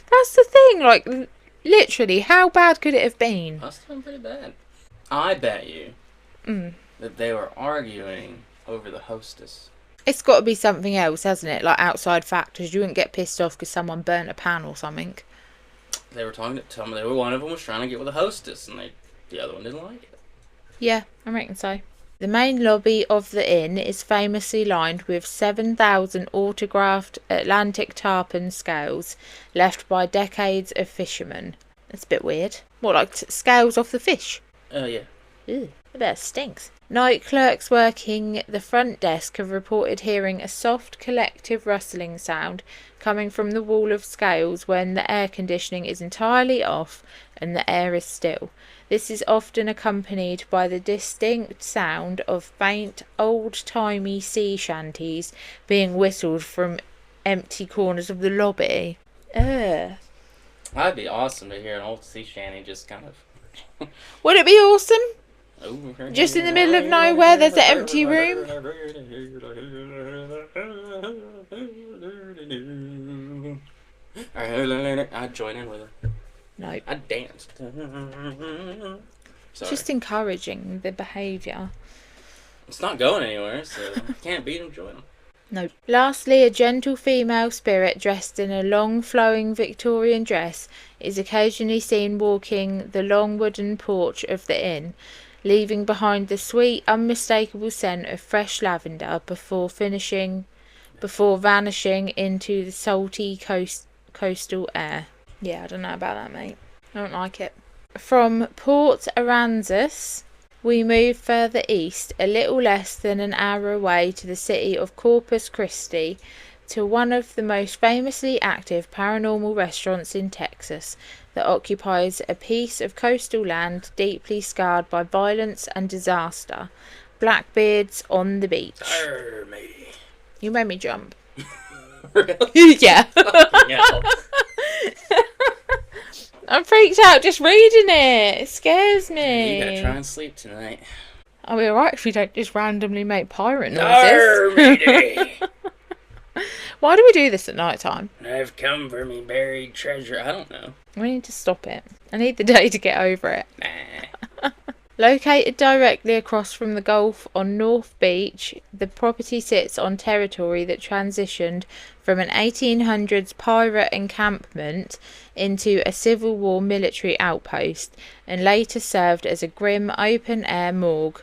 That's the thing, like, literally, how bad could it have been? Must have been pretty bad. I bet you that they were arguing over the hostess. It's got to be something else, hasn't it? Like outside factors. You wouldn't get pissed off because someone burnt a pan or something. They were talking to one of them was trying to get with the hostess, and the other one didn't like it. Yeah, I reckon so. The main lobby of the inn is famously lined with 7,000 autographed Atlantic tarpon scales left by decades of fishermen. That's a bit weird. What, like scales off the fish? Yeah. Ew, I bet it stinks. Night clerks working the front desk have reported hearing a soft, collective rustling sound coming from the wall of scales when the air conditioning is entirely off and the air is still. This is often accompanied by the distinct sound of faint, old-timey sea shanties being whistled from empty corners of the lobby. That'd be awesome to hear an old sea shanty just kind of... Would it be awesome? Just in the middle of nowhere, there's an empty room. I'd join in with her. No. I'd dance. Just encouraging the behaviour. It's not going anywhere, so you can't beat them, join them. No. Lastly, a gentle female spirit dressed in a long flowing Victorian dress is occasionally seen walking the long wooden porch of the inn, leaving behind the sweet, unmistakable scent of fresh lavender before vanishing into the salty coastal air. Yeah, I don't know about that, mate. I don't like it. From Port Aransas, we move further east, a little less than an hour away, to the city of Corpus Christi, to one of the most famously active paranormal restaurants in Texas that occupies a piece of coastal land deeply scarred by violence and disaster. Blackbeard's on the beach. Arr, matey. You made me jump. Really? Yeah. I'm freaked out just reading it. It scares me. You gotta try and sleep tonight. I'll be alright if we don't just randomly make pirate noises. Arr, matey. Why do we do this at night time? I've come for me buried treasure. I don't know. We need to stop it. I need the day to get over it. Nah. Located directly across from the Gulf on North Beach, the property sits on territory that transitioned from an 1800s pirate encampment into a Civil War military outpost and later served as a grim open-air morgue.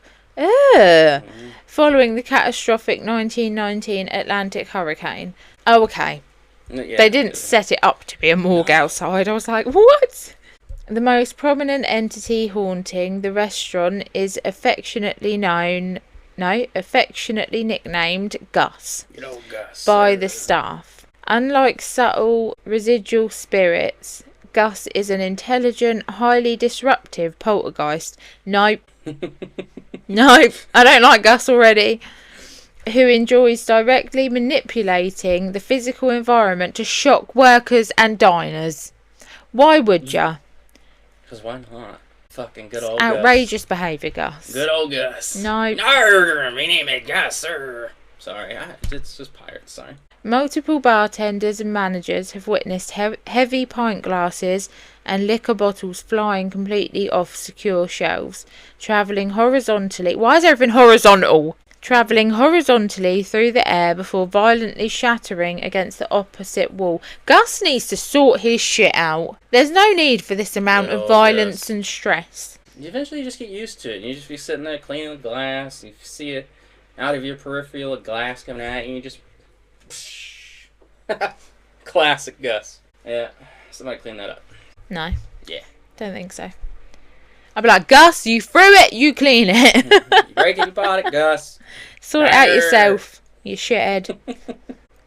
Following the catastrophic 1919 Atlantic hurricane. Oh, okay. Yeah. They didn't set it up to be a morgue outside. I was like, what? The most prominent entity haunting the restaurant is affectionately nicknamed Gus. Good old Gus. By the staff. Unlike subtle residual spirits, Gus is an intelligent, highly disruptive poltergeist. Nope. Nope. I don't like Gus already. Who enjoys directly manipulating the physical environment to shock workers and diners. Why would ya? Because why not? Fucking good old Gus. Outrageous behaviour, Gus. Good old Gus. No. No, my name is Gus, sir. Sorry, it's just pirates, sorry. Multiple bartenders and managers have witnessed heavy pint glasses and liquor bottles flying completely off secure shelves, travelling horizontally. Why is everything horizontal? Travelling horizontally through the air before violently shattering against the opposite wall. Gus needs to sort his shit out. There's no need for this amount of violence and stress. You eventually just get used to it. You just be sitting there cleaning the glass. You see it out of your peripheral, a glass coming at you, and you just... Classic Gus. Yeah, somebody clean that up. No. Yeah. Don't think so. I'd be like, Gus, you threw it, you clean it. You break it, you bought it, Gus. Sort it out yourself, you shithead.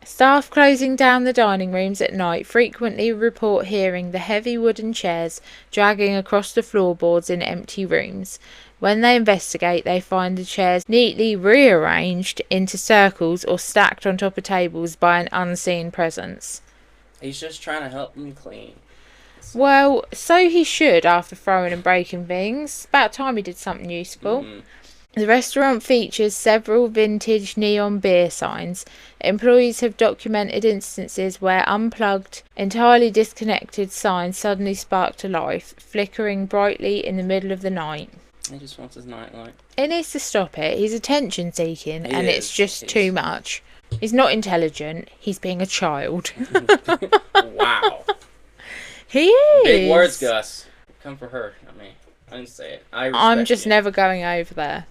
Staff closing down the dining rooms at night frequently report hearing the heavy wooden chairs dragging across the floorboards in empty rooms. When they investigate, they find the chairs neatly rearranged into circles or stacked on top of tables by an unseen presence. He's just trying to help them clean. Well, so he should after throwing and breaking things. About time he did something useful. Mm-hmm. The restaurant features several vintage neon beer signs. Employees have documented instances where unplugged, entirely disconnected signs suddenly spark to life, flickering brightly in the middle of the night. He just wants his nightlight. It needs to stop it. He's attention seeking and it's just too much. He's not intelligent. He's being a child. Wow. He is. Big words, Gus. Come for her, not me. I didn't say it. I'm just never going over there.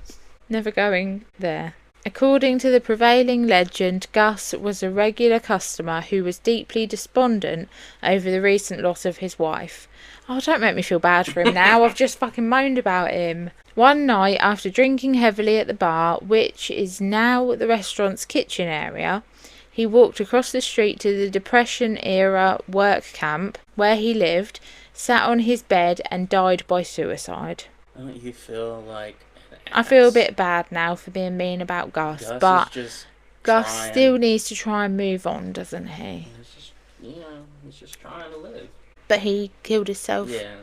Never going there. According to the prevailing legend, Gus was a regular customer who was deeply despondent over the recent loss of his wife. Oh, don't make me feel bad for him now. I've just fucking moaned about him. One night, after drinking heavily at the bar, which is now the restaurant's kitchen area, he walked across the street to the Depression-era work camp where he lived, sat on his bed and died by suicide. Don't you feel like an ass? I feel a bit bad now for being mean about Gus, but Gus still needs to try and move on, doesn't he? He's just trying to live. But he killed himself. Yeah.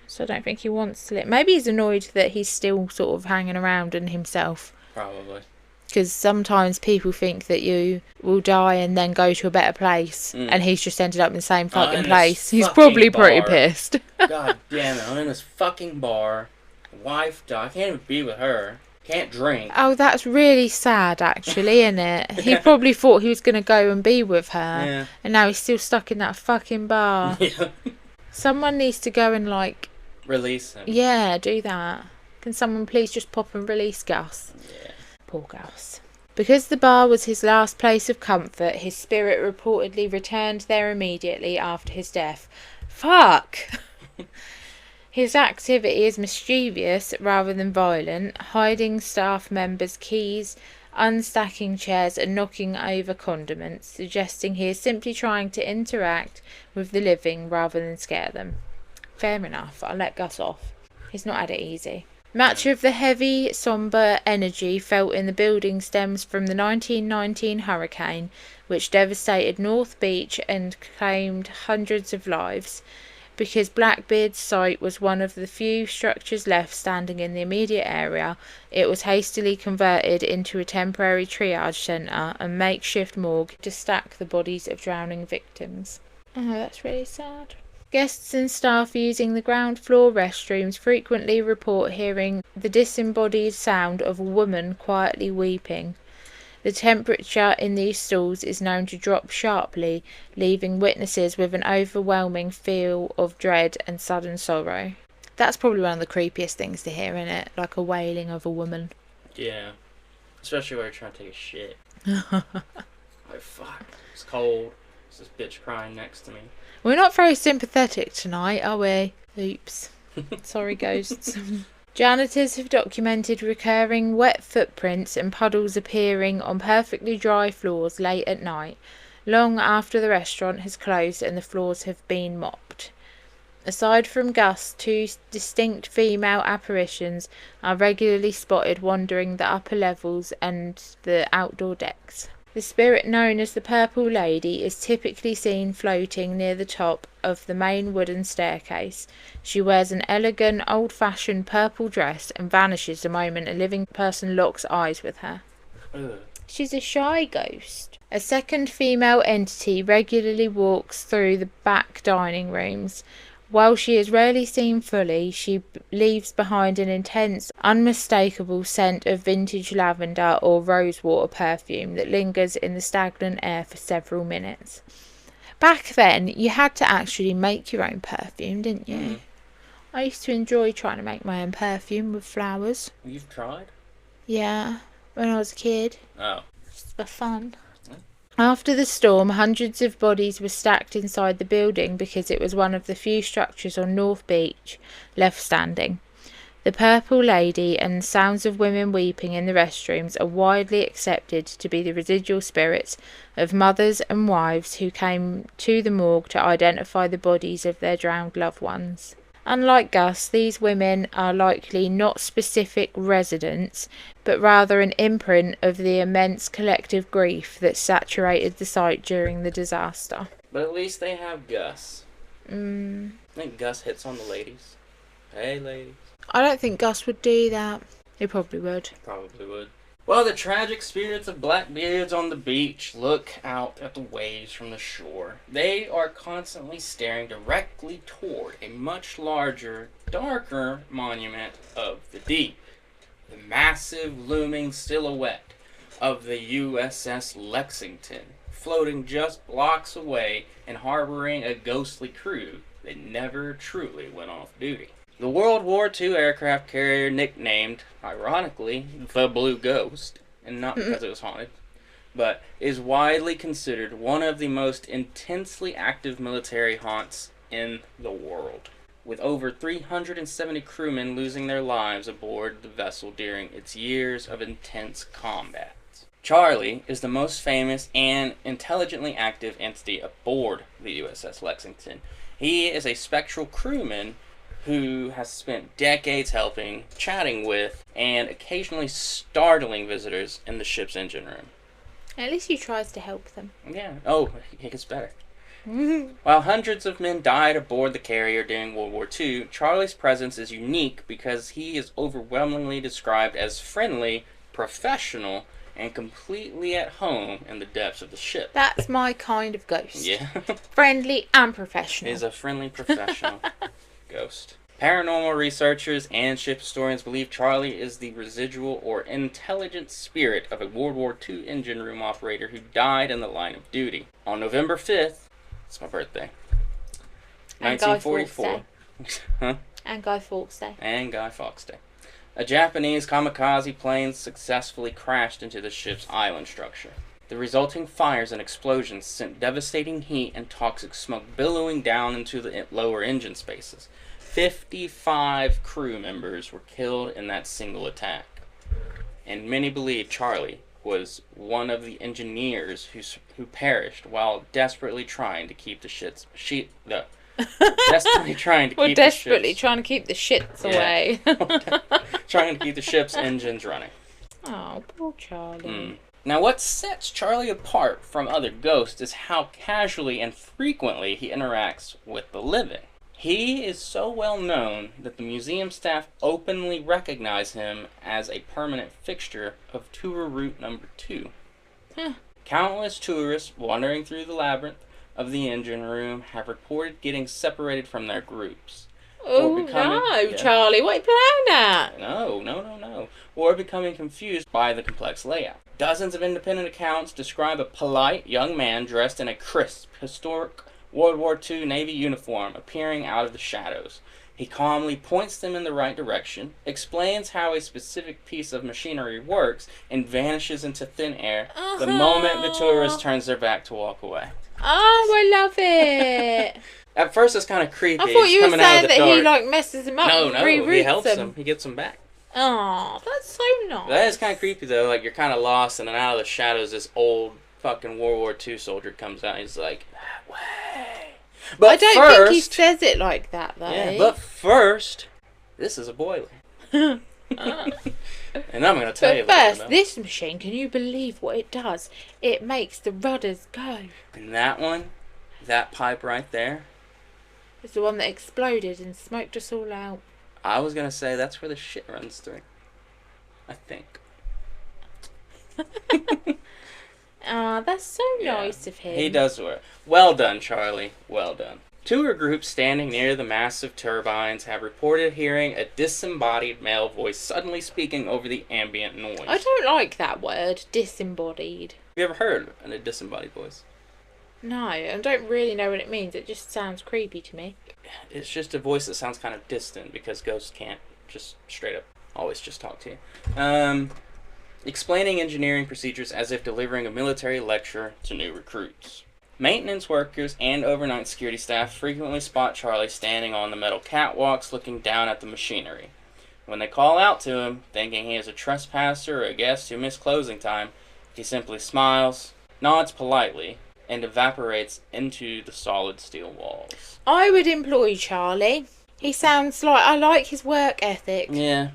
So I don't think he wants to live. Maybe he's annoyed that he's still sort of hanging around in himself. Probably. Because sometimes people think that you will die and then go to a better place, and he's just ended up in the same fucking place. He's probably pretty pissed. God damn it, I'm in this fucking bar. Wife died. I can't even be with her. Can't drink. Oh, that's really sad, actually, isn't it? He probably thought he was going to go and be with her, and now he's still stuck in that fucking bar. Yeah. Someone needs to go and, like... Release him. Yeah, do that. Can someone please just pop and release Gus? Yeah. Poor Gus. Because the bar was his last place of comfort, his spirit reportedly returned there immediately after his death. Fuck! His activity is mischievous rather than violent, hiding staff members' keys, unstacking chairs and knocking over condiments, suggesting he is simply trying to interact with the living rather than scare them. Fair enough, I'll let Gus off. He's not had it easy. Much of the heavy, sombre energy felt in the building stems from the 1919 hurricane, which devastated North Beach and claimed hundreds of lives. Because Blackbeard's site was one of the few structures left standing in the immediate area, it was hastily converted into a temporary triage centre and makeshift morgue to stack the bodies of drowning victims. Oh, that's really sad. Guests and staff using the ground floor restrooms frequently report hearing the disembodied sound of a woman quietly weeping. The temperature in these stalls is known to drop sharply, leaving witnesses with an overwhelming feel of dread and sudden sorrow. That's probably one of the creepiest things to hear, isn't it? Like a wailing of a woman. Yeah. Especially when you're trying to take a shit. Like, fuck. It's cold. There's this bitch crying next to me. We're not very sympathetic tonight, are we? Oops. Sorry, ghosts. Janitors have documented recurring wet footprints and puddles appearing on perfectly dry floors late at night, long after the restaurant has closed and the floors have been mopped. Aside from Gus, 2 distinct female apparitions are regularly spotted wandering the upper levels and the outdoor decks. The spirit known as the Purple Lady is typically seen floating near the top of the main wooden staircase. She wears an elegant, old-fashioned purple dress and vanishes the moment a living person locks eyes with her. Ugh. She's a shy ghost. A second female entity regularly walks through the back dining rooms. While she is rarely seen fully, she leaves behind an intense, unmistakable scent of vintage lavender or rosewater perfume that lingers in the stagnant air for several minutes. Back then, you had to actually make your own perfume, didn't you? Mm. I used to enjoy trying to make my own perfume with flowers. You've tried? Yeah, when I was a kid. Oh. Just for fun. After the storm, hundreds of bodies were stacked inside the building because it was one of the few structures on North Beach left standing. The Purple Lady and sounds of women weeping in the restrooms are widely accepted to be the residual spirits of mothers and wives who came to the morgue to identify the bodies of their drowned loved ones. Unlike Gus, these women are likely not specific residents, but rather an imprint of the immense collective grief that saturated the site during the disaster. But at least they have Gus. I think Gus hits on the ladies. Hey, ladies. I don't think Gus would do that. He probably would. Probably would. Well, the tragic spirits of Blackbeards on the beach look out at the waves from the shore. They are constantly staring directly toward a much larger, darker monument of the deep. The massive looming silhouette of the USS Lexington, floating just blocks away and harboring a ghostly crew that never truly went off duty. The World War II aircraft carrier nicknamed, ironically, the Blue Ghost, and not because it was haunted, but is widely considered one of the most intensely active military haunts in the world, with over 370 crewmen losing their lives aboard the vessel during its years of intense combat. Charlie is the most famous and intelligently active entity aboard the USS Lexington. He is a spectral crewman who has spent decades helping, chatting with, and occasionally startling visitors in the ship's engine room. At least he tries to help them. Yeah. Oh, it gets better. While hundreds of men died aboard the carrier during World War II, Charlie's presence is unique because he is overwhelmingly described as friendly, professional, and completely at home in the depths of the ship. That's my kind of ghost. Yeah. Friendly and professional. He's a friendly professional ghost. Paranormal researchers and ship historians believe Charlie is the residual or intelligent spirit of a World War II engine room operator who died in the line of duty. On November 5th, it's my birthday, and 1944. Huh? And Guy Fawkes Day. And Guy Fawkes Day. A Japanese kamikaze plane successfully crashed into the ship's island structure. The resulting fires and explosions sent devastating heat and toxic smoke billowing down into the lower engine spaces. 55 crew members were killed in that single attack. And many believe Charlie was one of the engineers who perished while desperately trying to keep the trying to keep the shits away. Trying to keep the ship's engines running. Oh, poor Charlie. Now, what sets Charlie apart from other ghosts is how casually and frequently he interacts with the living. He is so well known that the museum staff openly recognize him as a permanent fixture of tour route number 2. Countless tourists wandering through the labyrinth of the engine room have reported getting separated from their groups. Oh, no, Charlie, what are you playing at? No. Or becoming confused by the complex layout. Dozens of independent accounts describe a polite young man dressed in a crisp, historic World War II Navy uniform appearing out of the shadows. He calmly points them in the right direction, explains how a specific piece of machinery works, and vanishes into thin air the moment the tourist turns their back to walk away. Oh, I love it. At first it's kind of creepy. I thought you were saying that dark. he like messes them up and reroutes he helps them. them. He gets them back. Oh, that's so nice. That is kind of creepy though. Like, you're kind of lost, and then out of the shadows this old fucking World War II soldier comes out. He's like, that way. But I don't think he says it like that, though. Yeah, but first, this is a boiler. And I'm going to tell you about it. But first, this machine, can you believe what it does? It makes the rudders go. And that one, that pipe right there, it's the one that exploded and smoked us all out. I was going to say that's where the shit runs through. I think. That's so nice of him. He does work. Well done, Charlie. Well done. Tour groups standing near the massive turbines have reported hearing a disembodied male voice suddenly speaking over the ambient noise. I don't like that word, disembodied. Have you ever heard a disembodied voice? No, I don't really know what it means. It just sounds creepy to me. It's just a voice that sounds kind of distant because ghosts can't just straight up always just talk to you. Explaining engineering procedures as if delivering a military lecture to new recruits. Maintenance workers and overnight security staff frequently spot Charlie standing on the metal catwalks looking down at the machinery. When they call out to him, thinking he is a trespasser or a guest who missed closing time, he simply smiles, nods politely, and evaporates into the solid steel walls. I would employ Charlie. He sounds like... I like his work ethic. Yeah.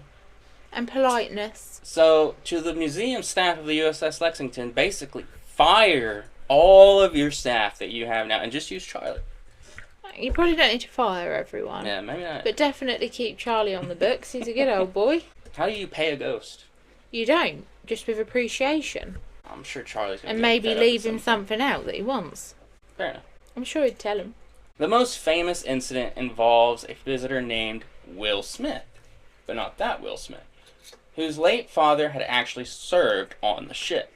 And politeness. So, to the museum staff of the USS Lexington, basically fire all of your staff that you have now and just use Charlie. You probably don't need to fire everyone. Yeah, maybe not. But definitely keep Charlie on the books. He's a good old boy. How do you pay a ghost? You don't. Just with appreciation. I'm sure Charlie's going to and maybe leave him something out that he wants. Fair enough. I'm sure he'd tell him. The most famous incident involves a visitor named Will Smith. But not that Will Smith, whose late father had actually served on the ship.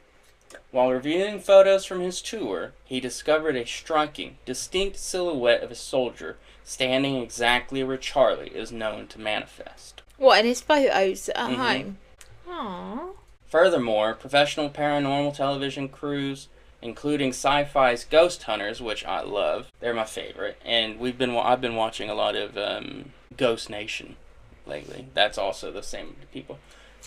While reviewing photos from his tour, he discovered a striking, distinct silhouette of a soldier standing exactly where Charlie is known to manifest. What, in his photos at home? Aww. Furthermore, professional paranormal television crews, including Sci-Fi's Ghost Hunters, which I love, they're my favorite, and I've been watching a lot of Ghost Nation lately. That's also the same people.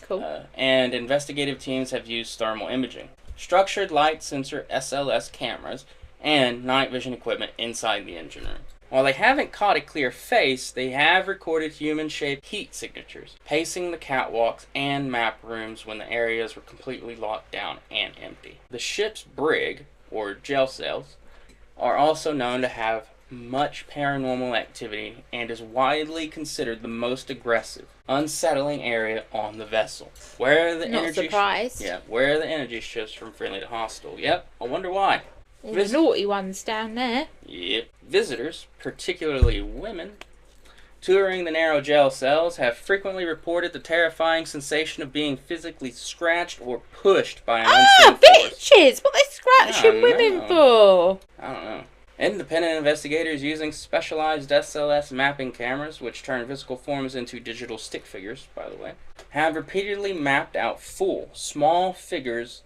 Cool. And investigative teams have used thermal imaging, structured light sensor SLS cameras, and night vision equipment inside the engine room. While they haven't caught a clear face, they have recorded human-shaped heat signatures, pacing the catwalks and map rooms when the areas were completely locked down and empty. The ship's brig, or jail cells, are also known to have much paranormal activity and is widely considered the most aggressive, unsettling area on the vessel. Where are the energy shifts from friendly to hostile? Yep, I wonder why. The naughty ones down there. Yep. Visitors, particularly women, touring the narrow jail cells have frequently reported the terrifying sensation of being physically scratched or pushed by an unseen force. Bitches! What are they scratching women for? I don't know. Independent investigators using specialized SLS mapping cameras, which turn physical forms into digital stick figures, by the way, have repeatedly mapped out small figures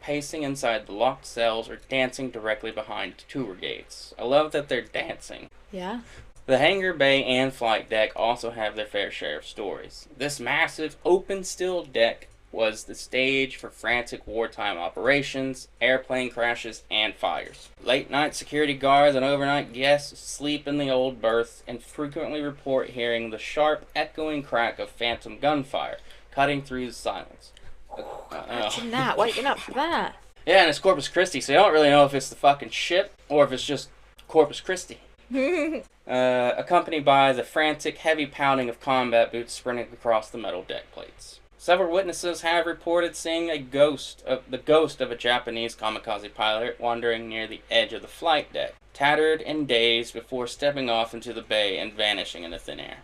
pacing inside the locked cells or dancing directly behind tour gates. I love that they're dancing. Yeah. The hangar bay and flight deck also have their fair share of stories. This massive open steel deck was the stage for frantic wartime operations, airplane crashes, and fires. Late night security guards and overnight guests sleep in the old berths and frequently report hearing the sharp, echoing crack of phantom gunfire cutting through the silence. Imagine that, waking up for that. Yeah, and it's Corpus Christi, so you don't really know if it's the fucking ship or if it's just Corpus Christi. Accompanied by the frantic, heavy pounding of combat boots sprinting across the metal deck plates. Several witnesses have reported seeing the ghost of a Japanese kamikaze pilot wandering near the edge of the flight deck, tattered and dazed before stepping off into the bay and vanishing into thin air.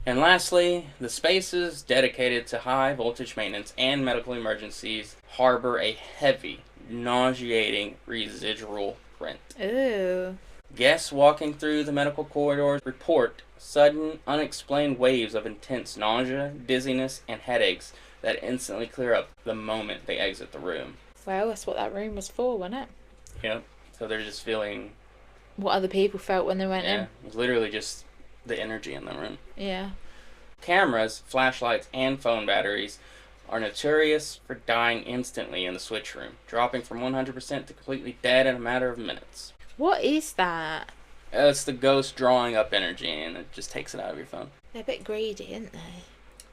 And lastly, the spaces dedicated to high voltage maintenance and medical emergencies harbor a heavy, nauseating residual print. Ooh. Guests walking through the medical corridors report sudden, unexplained waves of intense nausea, dizziness, and headaches that instantly clear up the moment they exit the room. Well, that's what that room was for, wasn't it? Yep. So they're just feeling... what other people felt when they went in. Yeah, literally just the energy in the room. Yeah. Cameras, flashlights, and phone batteries are notorious for dying instantly in the switch room, dropping from 100% to completely dead in a matter of minutes. What is that? It's the ghost drawing up energy, and it just takes it out of your phone. They're a bit greedy, aren't they?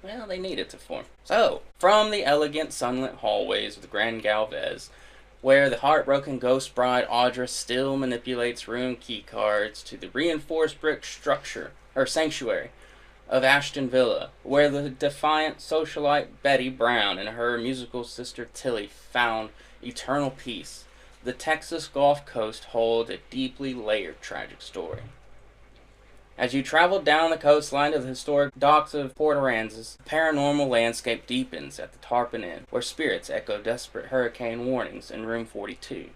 Well, they need it to form. So, from the elegant sunlit hallways of the Grand Galvez, where the heartbroken ghost bride Audra still manipulates room keycards, to the reinforced brick sanctuary of Ashton Villa, where the defiant socialite Betty Brown and her musical sister Tilly found eternal peace, the Texas Gulf Coast holds a deeply layered tragic story. As you travel down the coastline to the historic docks of Port Aransas, the paranormal landscape deepens at the Tarpon Inn, where spirits echo desperate hurricane warnings in room 42.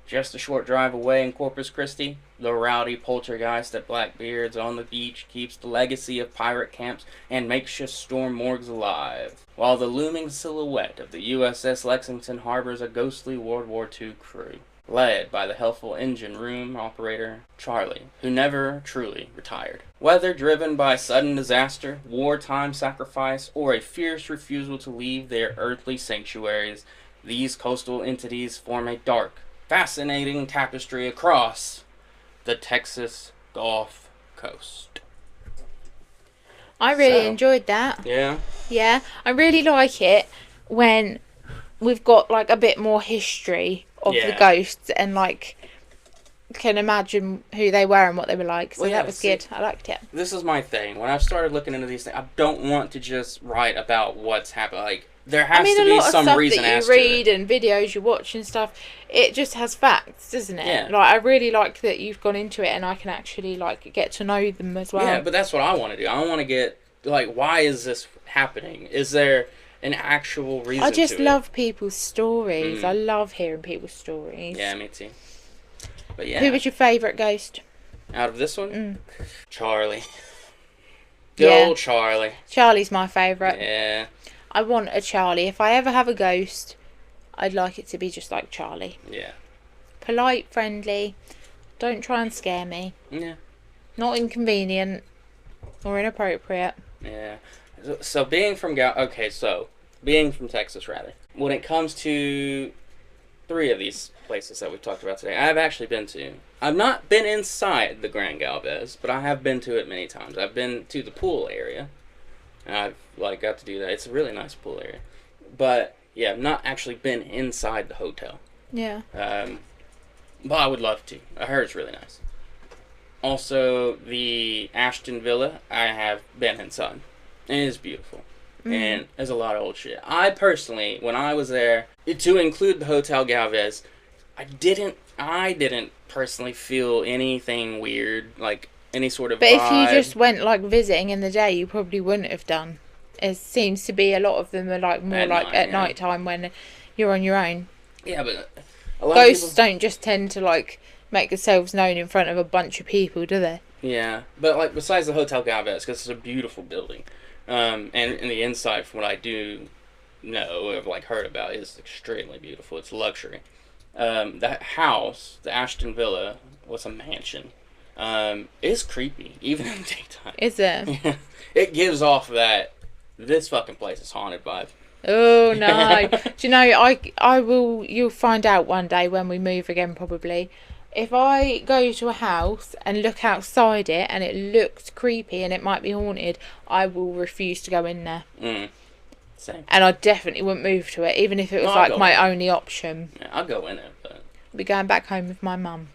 Just a short drive away in Corpus Christi, the rowdy poltergeist at Blackbeard's on the beach keeps the legacy of pirate camps and makeshift storm morgues alive, while the looming silhouette of the USS Lexington harbors a ghostly World War II crew, led by the helpful engine room operator Charlie, who never truly retired. Whether driven by sudden disaster, wartime sacrifice, or a fierce refusal to leave their earthly sanctuaries, these coastal entities form a dark, fascinating tapestry across the Texas Gulf Coast. I really enjoyed that. Yeah? Yeah, I really like it when we've got like a bit more history of the ghosts and like can imagine who they were and what they were like. So that was good. I liked it. This is my thing. When I've started looking into these things, I don't want to just write about what's happened. Like, there has to be some reason as to it. A lot of stuff that you read and videos you watch and stuff, it just has facts, doesn't it? Yeah. Like, I really like that you've gone into it and I can actually like get to know them as well. Yeah, but that's what I want to do. I want to get like, why is this happening? Is there an actual reason? I just love people's stories. I love hearing people's stories. Yeah, me too. But yeah. Who was your favourite ghost? Out of this one? Charlie. Good old Charlie. Charlie's my favourite. Yeah. I want a Charlie. If I ever have a ghost, I'd like it to be just like Charlie. Yeah. Polite, friendly. Don't try and scare me. Yeah. Not inconvenient or inappropriate. Yeah. So being from being from Texas, rather, when it comes to 3 of these places that we've talked about today, I've actually been to. I've not been inside the Grand Galvez, but I have been to it many times. I've been to the pool area. And I've got to do that. It's a really nice pool area. But yeah, I've not actually been inside the hotel. Yeah. But I would love to. I heard it's really nice. Also, the Ashton Villa, I have been inside. It is beautiful. And there's a lot of old shit. I personally, when I was there, to include the Hotel Galvez, I didn't personally feel anything weird, like any sort of vibe. But if you just went like visiting in the day, you probably wouldn't have done. It seems to be a lot of them are like more at night time when you're on your own. Yeah, but a lot ghosts of people don't just tend to like make themselves known in front of a bunch of people, do they? Yeah, but like besides the Hotel Galvez, because it's a beautiful building, and the inside, from what I do know, have like heard about, is extremely beautiful. It's luxury. That house, the Ashton Villa, was a mansion. It's creepy, even in the daytime. Is it? It gives off that this fucking place is haunted vibe. Oh no! Do you know? I will. You'll find out one day when we move again, probably. If I go to a house and look outside it and it looks creepy and it might be haunted, I will refuse to go in there. Same. And I definitely wouldn't move to it, even if it was like my only option. Yeah, I'll go in it, but I'll be going back home with my mum.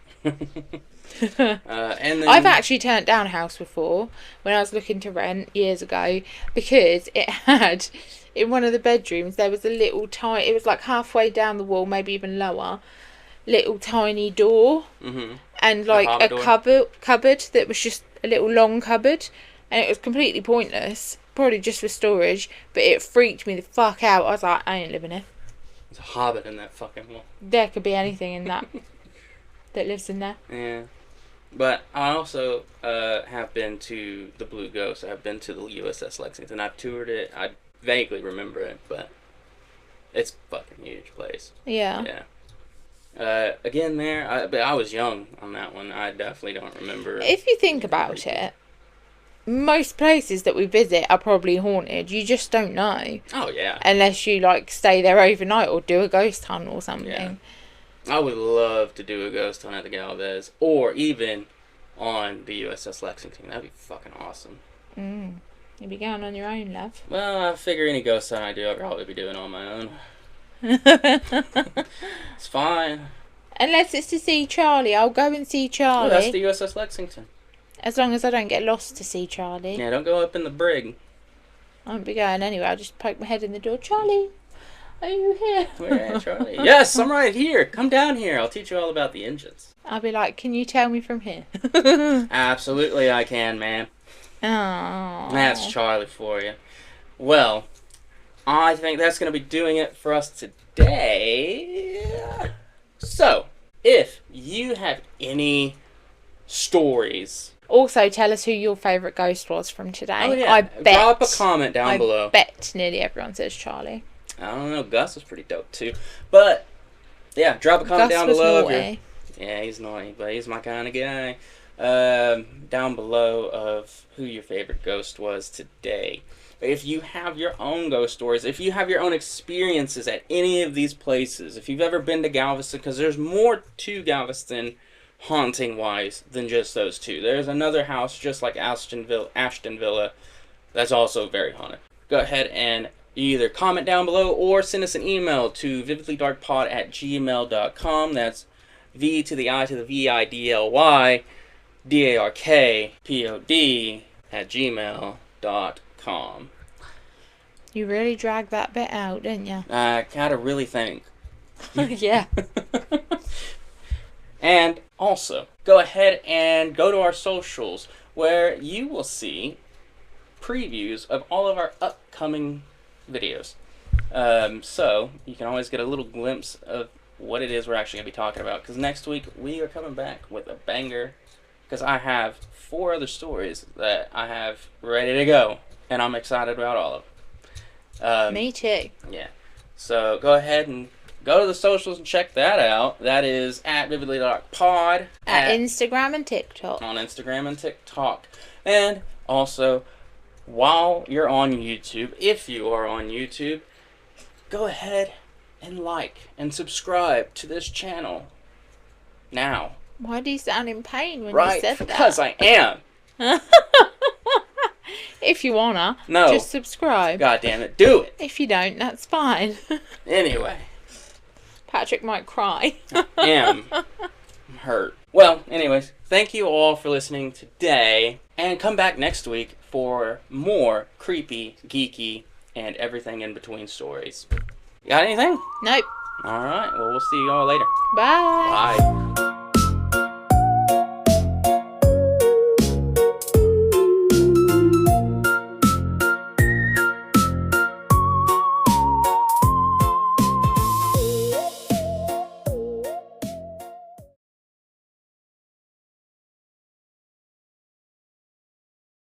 And then I've actually turned down a house before when I was looking to rent years ago because it had, in one of the bedrooms, there was a little tiny, it was like halfway down the wall, maybe even lower, little tiny door, and like a cupboard that was just a little long cupboard, and it was completely pointless, probably just for storage, but it freaked me the fuck out. I was like, I ain't living here. There's a hobbit in that fucking wall. There could be anything in that that lives in there. Yeah. But I also have been to the Blue Ghost. I've been to the USS Lexington. I've toured it. I vaguely remember it, but it's a fucking huge place. Yeah. Yeah. Again, but I was young on that one. I definitely don't remember. If you think about it, most places that we visit are probably haunted. You just don't know. Oh, yeah. Unless you, like, stay there overnight or do a ghost hunt or something. Yeah. I would love to do a ghost hunt at the Galvez, or even on the USS Lexington. That'd be fucking awesome. You'd be going on your own, love. Well, I figure any ghost hunt I do, I'll probably be doing on my own. It's fine. Unless it's to see Charlie. I'll go and see Charlie. Oh, that's the USS Lexington. As long as I don't get lost to see Charlie. Yeah, don't go up in the brig. I won't be going anywhere. I'll just poke my head in the door. Charlie, are you here? Where at, Charlie? Yes, I'm right here. Come down here. I'll teach you all about the engines. I'll be like, can you tell me from here? Absolutely I can, ma'am. Oh. That's Charlie for you. Well, I think that's going to be doing it for us today. So, if you have any stories... Also, tell us who your favourite ghost was from today. Oh, yeah. I bet. Drop a comment down below. I bet nearly everyone says Charlie. I don't know. Gus was pretty dope, too. But, yeah, drop a comment down below. Naughty. Yeah, he's naughty, but he's my kind of guy. Down below of who your favorite ghost was today. If you have your own ghost stories, if you have your own experiences at any of these places, if you've ever been to Galveston, because there's more to Galveston haunting-wise than just those two. There's another house just like Ashton Villa that's also very haunted. Go ahead and either comment down below or send us an email to vividlydarkpod@gmail.com. That's V to the I to the VIDLY DARKPOD@gmail.com. You really dragged that bit out, didn't you? I gotta really think. Yeah. And also, go ahead and go to our socials where you will see previews of all of our upcoming videos. So, you can always get a little glimpse of what it is we're actually going to be talking about. Because next week, we are coming back with a banger. Because I have 4 other stories that I have ready to go. And I'm excited about all of them. Me too. Yeah. So, go ahead and go to the socials and check that out. That is at vividlydarkpod. At Instagram and TikTok. On Instagram and TikTok. And also, while you're on YouTube, if you are on YouTube, go ahead and like and subscribe to this channel. Now. Why do you sound in pain when you said that? Because I am. If you wanna, no. Just subscribe. God damn it, do it. If you don't, that's fine. Anyway. Patrick might cry. I'm hurt. Well, anyways, thank you all for listening today. And come back next week for more creepy, geeky, and everything in between stories. You got anything? Nope. Alright, well, we'll see you all later. Bye. Bye.